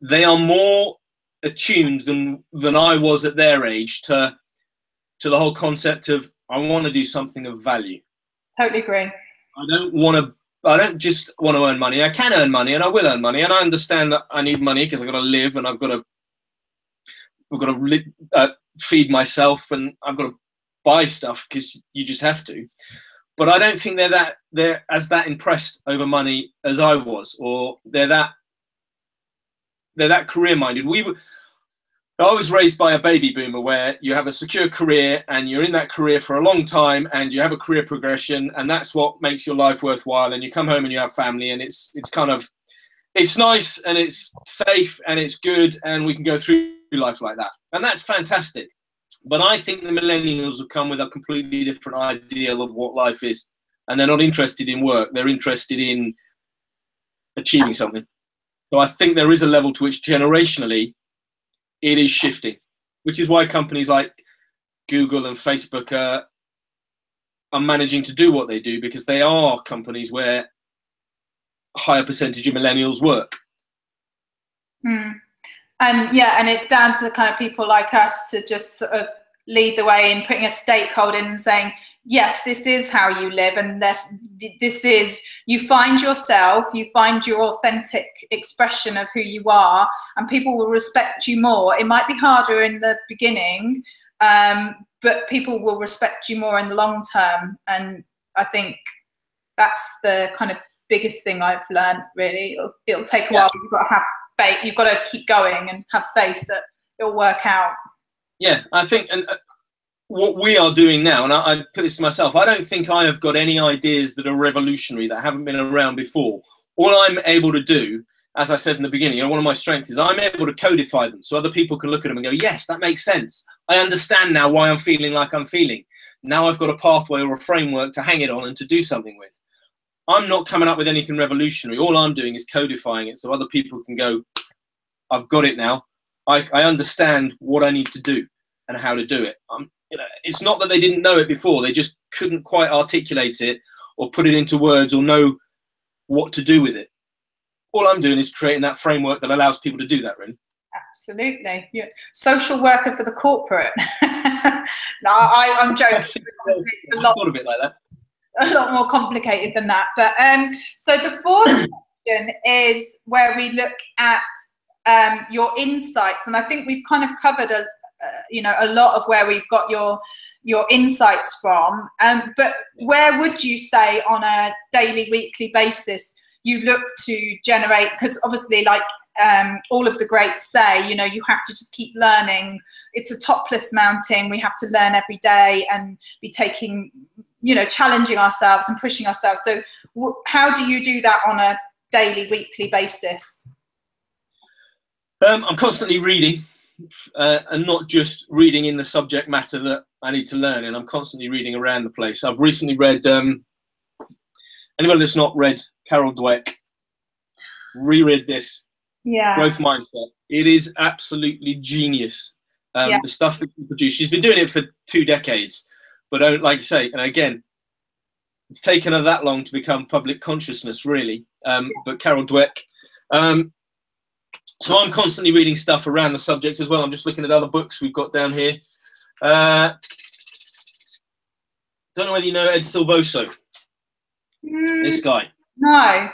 they are more attuned than I was at their age to the whole concept of, I want to do something of value. Totally agree. I don't just want to earn money. I can earn money, and I will earn money, and I understand that I need money because I've got to live, and I've got to feed myself, and I've got to buy stuff because you just have to. But I don't think they're as that impressed over money as I was, or they're that career minded. I was raised by a baby boomer where you have a secure career and you're in that career for a long time and you have a career progression, and that's what makes your life worthwhile. And you come home and you have family, and it's nice and it's safe and it's good, and we can go through life like that. And that's fantastic. But I think the millennials will come with a completely different ideal of what life is. And they're not interested in work. They're interested in achieving something. So I think there is a level to which generationally it is shifting, which is why companies like Google and Facebook are managing to do what they do, because they are companies where a higher percentage of millennials work. And yeah, and it's down to the kind of people like us to just sort of lead the way in putting a stakeholder in and saying, yes, this is how you live, and this is, you find yourself, you find your authentic expression of who you are, and people will respect you more. It might be harder in the beginning, but people will respect you more in the long term. And I think that's the kind of biggest thing I've learned, really. It'll take a while, but you've got to have faith. You've got to keep going and have faith that it'll work out. Yeah, I think, and what we are doing now, and I put this to myself, I don't think I have got any ideas that are revolutionary, that haven't been around before. All I'm able to do, as I said in the beginning, one of my strengths is I'm able to codify them so other people can look at them and go, yes, that makes sense. I understand now why I'm feeling like I'm feeling. Now I've got a pathway or a framework to hang it on and to do something with. I'm not coming up with anything revolutionary. All I'm doing is codifying it so other people can go, I've got it now. I understand what I need to do and how to do it. It's not that they didn't know it before. They just couldn't quite articulate it or put it into words or know what to do with it. All I'm doing is creating that framework that allows people to do that, really. Absolutely. You're social worker for the corporate. No, I'm joking. It's a lot, thought of it like that. A lot more complicated than that. But so the fourth section is where we look at your insights, and I think we've kind of covered a lot of where we've got your insights from. But where would you say on a daily, weekly basis you look to generate? Because obviously, like all of the greats say, you have to just keep learning. It's a topless mountain. We have to learn every day and be taking, challenging ourselves and pushing ourselves. So how do you do that on a daily, weekly basis? I'm constantly reading, and not just reading in the subject matter that I need to learn in. I'm constantly reading around the place. I've recently read, anybody that's not read Carol Dweck, reread this. Yeah. Growth Mindset. It is absolutely genius. The stuff that she produced. She's been doing it for 2 decades, but like you say, and again, it's taken her that long to become public consciousness, really. But Carol Dweck. So I'm constantly reading stuff around the subject as well. I'm just looking at other books we've got down here. Don't know whether you know Ed Silvoso. This guy. No.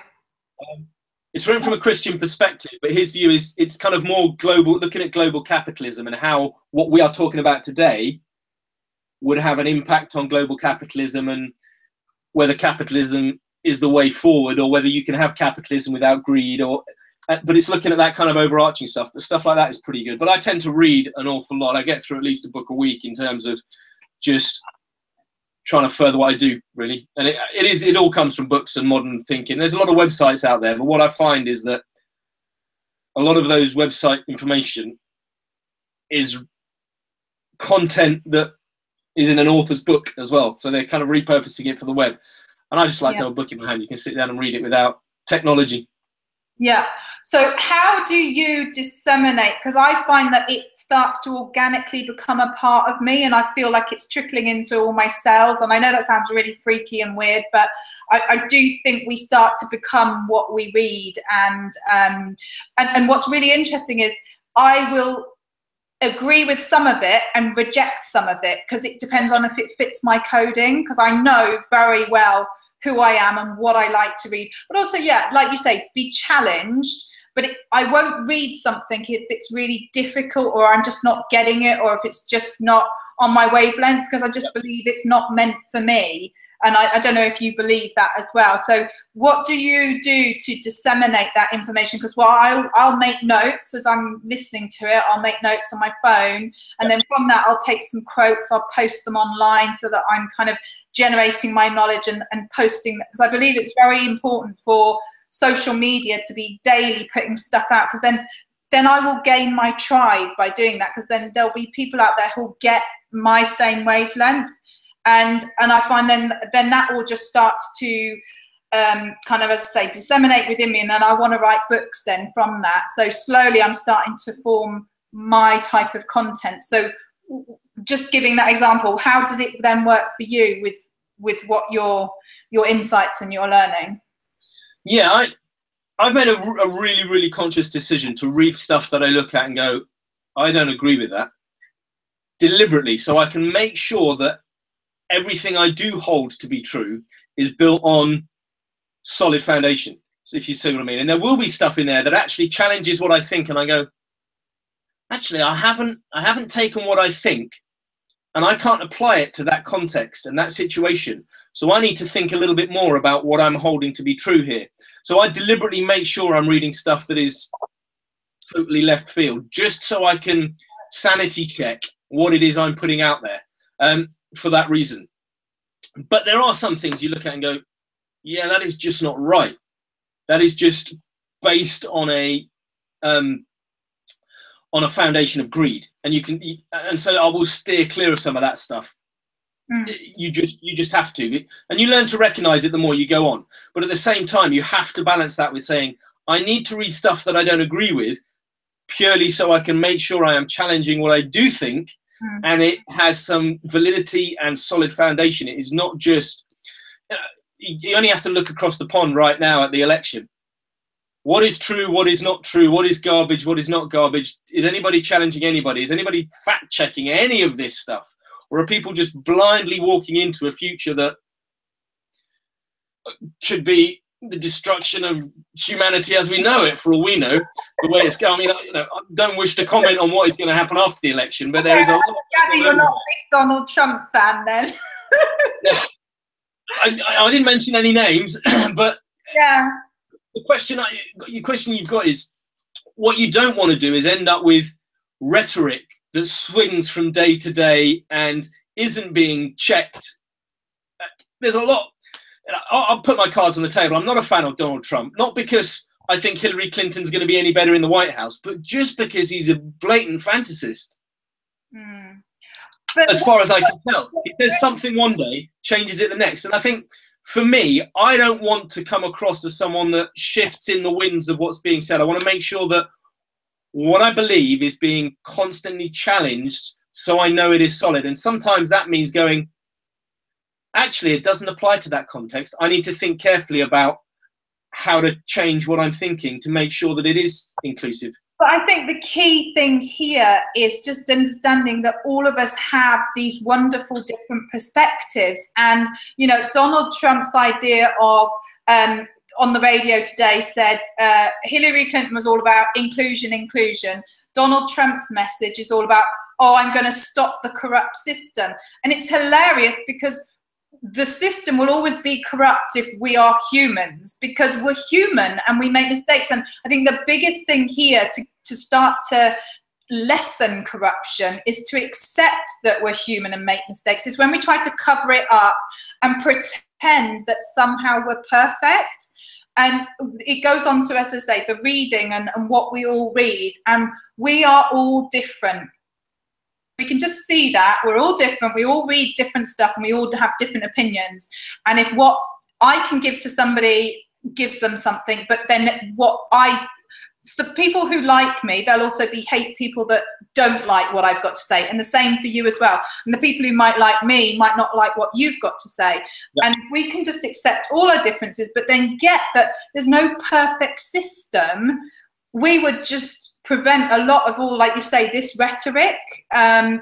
It's written from a Christian perspective, but his view is it's kind of more global, looking at global capitalism and how what we are talking about today would have an impact on global capitalism, and whether capitalism is the way forward or whether you can have capitalism without greed. But it's looking at that kind of overarching stuff. But stuff like that is pretty good. But I tend to read an awful lot. I get through at least a book a week in terms of just trying to further what I do, really. And it all comes from books and modern thinking. There's a lot of websites out there, but what I find is that a lot of those website information is content that is in an author's book as well. So they're kind of repurposing it for the web. And I just like to have a book in my hand. You can sit down and read it without technology. Yeah. So how do you disseminate? Because I find that it starts to organically become a part of me, and I feel like it's trickling into all my cells. And I know that sounds really freaky and weird, but I do think we start to become what we read. And what's really interesting is I will agree with some of it and reject some of it, because it depends on if it fits my coding, because I know very well who I am and what I like to read. But also, like you say, be challenged. But I won't read something if it's really difficult, or I'm just not getting it, or if it's just not on my wavelength, because I just believe it's not meant for me. And I don't know if you believe that as well. So what do you do to disseminate that information? Because I'll make notes as I'm listening to it. I'll make notes on my phone. And then from that, I'll take some quotes. I'll post them online so that I'm kind of generating my knowledge and posting. Because I believe it's very important for social media to be daily putting stuff out. Because then I will gain my tribe by doing that. Because then there'll be people out there who'll get my same wavelength. And I find then that will just start to kind of, as I say, disseminate within me. And then I want to write books then from that. So slowly I'm starting to form my type of content. So just giving that example, how does it then work for you with what your insights and your learning? Yeah, I've made a really, really conscious decision to read stuff that I look at and go, I don't agree with that, deliberately, so I can make sure that everything I do hold to be true is built on solid foundation, if you see what I mean. And there will be stuff in there that actually challenges what I think, and I go, actually, I haven't taken what I think and I can't apply it to that context and that situation. So I need to think a little bit more about what I'm holding to be true here. So I deliberately make sure I'm reading stuff that is totally left field, just so I can sanity check what it is I'm putting out there, for that reason. But there are some things you look at and go, yeah, that is just not right. That is just based on a foundation of greed, and so I will steer clear of some of that stuff. You just have to, and you learn to recognize it the more you go on. But at the same time, you have to balance that with saying, I need to read stuff that I don't agree with, purely so I can make sure I am challenging what I do think, and it has some validity and solid foundation. It is not just, you only have to look across the pond right now at the election. What is true, what is not true, what is garbage, what is not garbage? Is anybody challenging anybody? Is anybody fact-checking any of this stuff? Or are people just blindly walking into a future that could be the destruction of humanity as we know it, for all we know, the way it's going? I mean, I don't wish to comment on what is going to happen after the election, but there is a lot. You're not a big Donald Trump fan, then? Yeah. I didn't mention any names, but yeah. The question you've got is, what you don't want to do is end up with rhetoric that swings from day to day and isn't being checked. There's a lot. I'll put my cards on the table. I'm not a fan of Donald Trump, not because I think Hillary Clinton's going to be any better in the White House, but just because he's a blatant fantasist. As far as I can tell, he says something one day, changes it the next. And I think, for me, I don't want to come across as someone that shifts in the winds of what's being said. I want to make sure that what I believe is being constantly challenged, so I know it is solid. And sometimes that means going, actually, it doesn't apply to that context. I need to think carefully about how to change what I'm thinking to make sure that it is inclusive. But I think the key thing here is just understanding that all of us have these wonderful different perspectives. And, you know, Donald Trump's idea of, on the radio today said, Hillary Clinton was all about inclusion. Donald Trump's message is all about, oh, I'm going to stop the corrupt system. And it's hilarious because the system will always be corrupt if we are humans, because we're human and we make mistakes. And I think the biggest thing here to start to lessen corruption is to accept that we're human and make mistakes. Is when we try to cover it up and pretend that somehow we're perfect. And it goes on to, as I say, the reading and what we all read. And we are all different. We can just see that we're all different. We all read different stuff and we all have different opinions. And if what I can give to somebody gives them something, but then so people who like me, they'll also hate people that don't like what I've got to say. And the same for you as well. And the people who might like me might not like what you've got to say. Yep. And we can just accept all our differences, but then get that there's no perfect system. We would just prevent a lot of all, like you say, this rhetoric,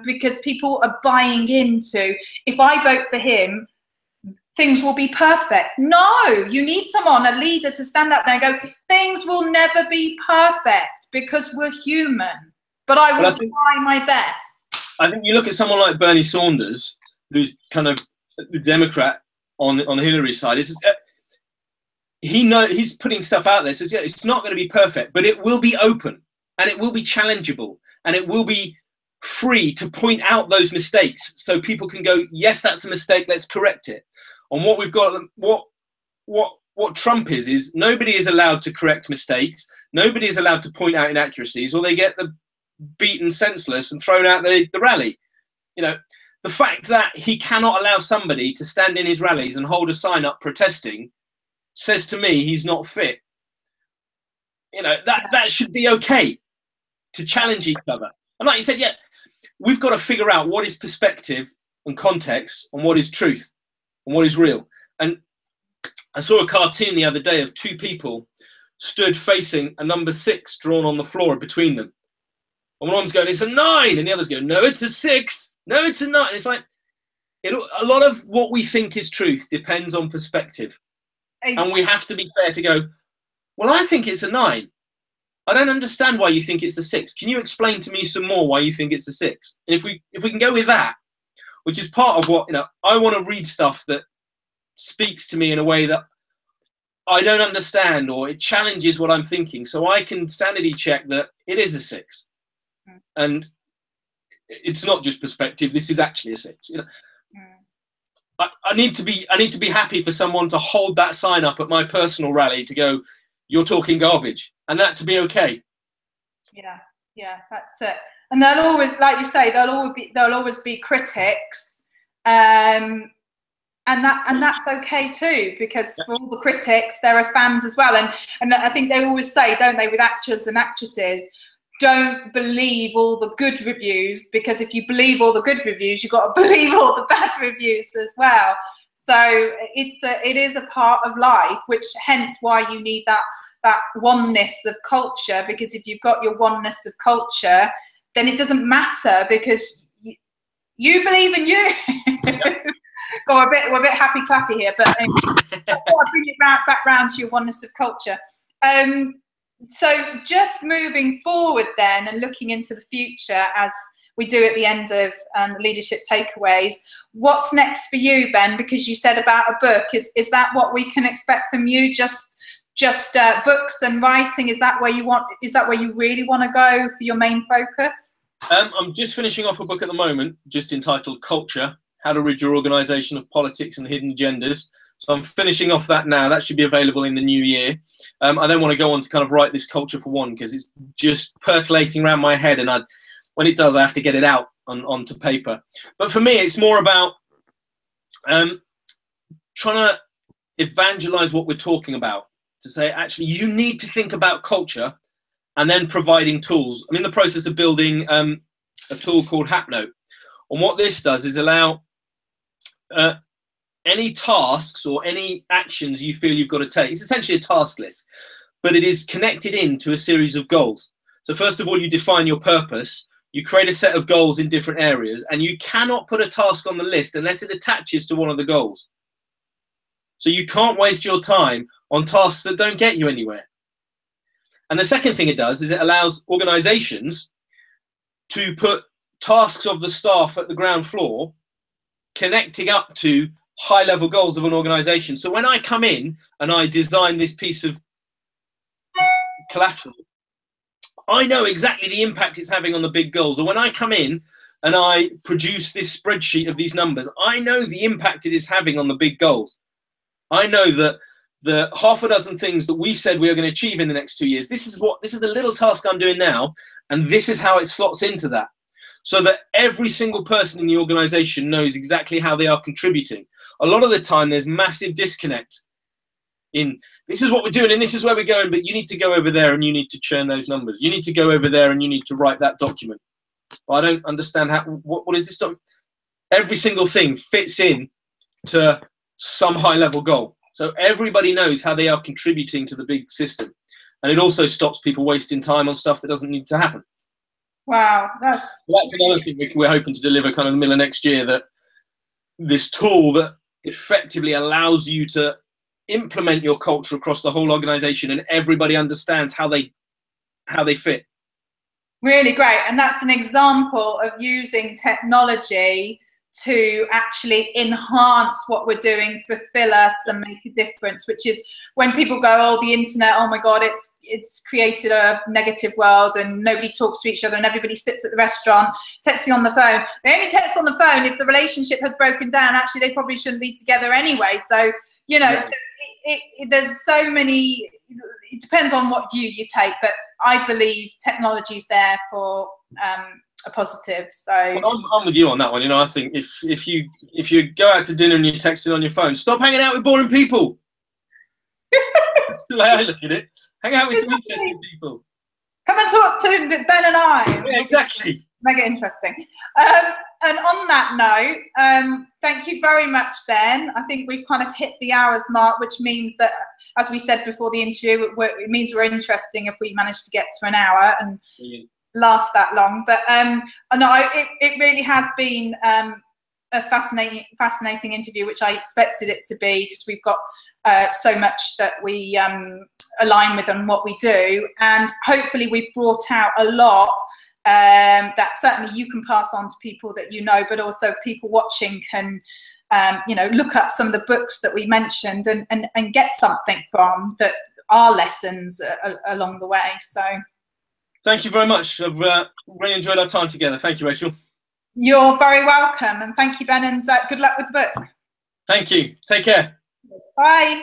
because people are buying into, if I vote for him, things will be perfect. No, you need someone, a leader, to stand up there and go, things will never be perfect because we're human, but I will try my best. I think you look at someone like Bernie Sanders, who's kind of the Democrat on Hillary's side. He's putting stuff out there. Says, yeah, it's not going to be perfect, but it will be open and it will be challengeable and it will be free to point out those mistakes so people can go, yes, that's a mistake, let's correct it. And what we've got, what Trump is nobody is allowed to correct mistakes. Nobody is allowed to point out inaccuracies, or they get beaten senseless and thrown out the rally. You know, the fact that he cannot allow somebody to stand in his rallies and hold a sign up protesting says to me he's not fit. You know, that should be okay to challenge each other. And like you said, yeah, we've got to figure out what is perspective and context and what is truth and what is real. And I saw a cartoon the other day of two people stood facing a number 6 drawn on the floor between them. And one's going, it's a 9. And the other's going, no, it's a 6. No, it's a 9. And it's like, a lot of what we think is truth depends on perspective. And we have to be fair to go, well, I think it's a 9. I don't understand why you think it's a 6. Can you explain to me some more why you think it's a 6? And if we can go with that, which is part of what, I want to read stuff that speaks to me in a way that I don't understand, or it challenges what I'm thinking, so I can sanity check that it is a 6. And it's not just perspective, this is actually a 6. You know, I need to be happy for someone to hold that sign up at my personal rally to go, you're talking garbage, and that to be okay. Yeah, that's it. And they'll always, like you say, there'll always be critics, and that's okay too, because for all the critics, there are fans as well. And I think they always say, don't they, with actors and actresses, don't believe all the good reviews, because if you believe all the good reviews, you've got to believe all the bad reviews as well. So it is a part of life, which hence why you need that oneness of culture, because if you've got your oneness of culture, then it doesn't matter, because you believe in you. God, we're a bit happy clappy here, but I want to bring it back round to your oneness of culture. So just moving forward then, and looking into the future, as we do at the end of Leadership Takeaways, what's next for you, Ben? Because you said about a book. Is that what we can expect from you? Just books and writing? Is that where you really want to go for your main focus? I'm just finishing off a book at the moment, just entitled Culture: How to Rid Your Organization of Politics and Hidden Agendas. So I'm finishing off that now. That should be available in the new year. I then want to go on to kind of write this Culture for One, because it's just percolating around my head, and when it does, I have to get it out onto paper. But for me, it's more about trying to evangelize what we're talking about, to say, actually, you need to think about culture, and then providing tools. I'm in the process of building a tool called HapNote. And what this does is allow any tasks or any actions you feel you've got to take. It's essentially a task list, but it is connected into a series of goals. So first of all, you define your purpose. You create a set of goals in different areas, and you cannot put a task on the list unless it attaches to one of the goals. So you can't waste your time on tasks that don't get you anywhere. And the second thing it does is it allows organizations to put tasks of the staff at the ground floor connecting up to high-level goals of an organization. So when I come in and I design this piece of collateral, I know exactly the impact it's having on the big goals. Or when I come in and I produce this spreadsheet of these numbers, I know the impact it is having on the big goals. I know that the half a dozen things that we said we are going to achieve in the next 2 years, this is the little task I'm doing now, and this is how it slots into that. So that every single person in the organization knows exactly how they are contributing. A lot of the time, there's massive disconnect in this is what we're doing and this is where we're going, but you need to go over there and you need to churn those numbers. You need to go over there and you need to write that document. Well, I don't understand what is this document? Every single thing fits in to some high-level goal. So everybody knows how they are contributing to the big system. And it also stops people wasting time on stuff that doesn't need to happen. Wow, that's another thing we're hoping to deliver kind of in the middle of next year, that this tool that effectively allows you to implement your culture across the whole organization and everybody understands how they fit. Really great. And that's an example of using technology to actually enhance what we're doing, fulfill us and make a difference, which is when people go, oh, the internet, oh my God, it's created a negative world and nobody talks to each other and everybody sits at the restaurant texting on the phone. They only text on the phone if the relationship has broken down. Actually, they probably shouldn't be together anyway. So, you know, so there's so many, it depends on what view you take, but I believe technology is there for a positive. So well, I'm with you on that one. You know, I think if you go out to dinner and you're texting on your phone, stop hanging out with boring people. That's the way I look at it. Hang out with some interesting people. Come and talk to Ben and I. Yeah, exactly. Make it interesting. And on that note, thank you very much, Ben. I think we've kind of hit the hours mark, which means that, as we said before the interview, it means we're interesting if we manage to get to an hour and last that long. But no, it really has been a fascinating interview, which I expected it to be, because we've got so much that we align with on what we do, and hopefully we've brought out a lot that certainly you can pass on to people that you know, but also people watching can you know, look up some of the books that we mentioned and get something from that are lessons along the way. So thank you very much. I've really enjoyed our time together. Thank you, Rachel. You're very welcome, and thank you, Ben, and good luck with the book. Thank you. Take care. Bye.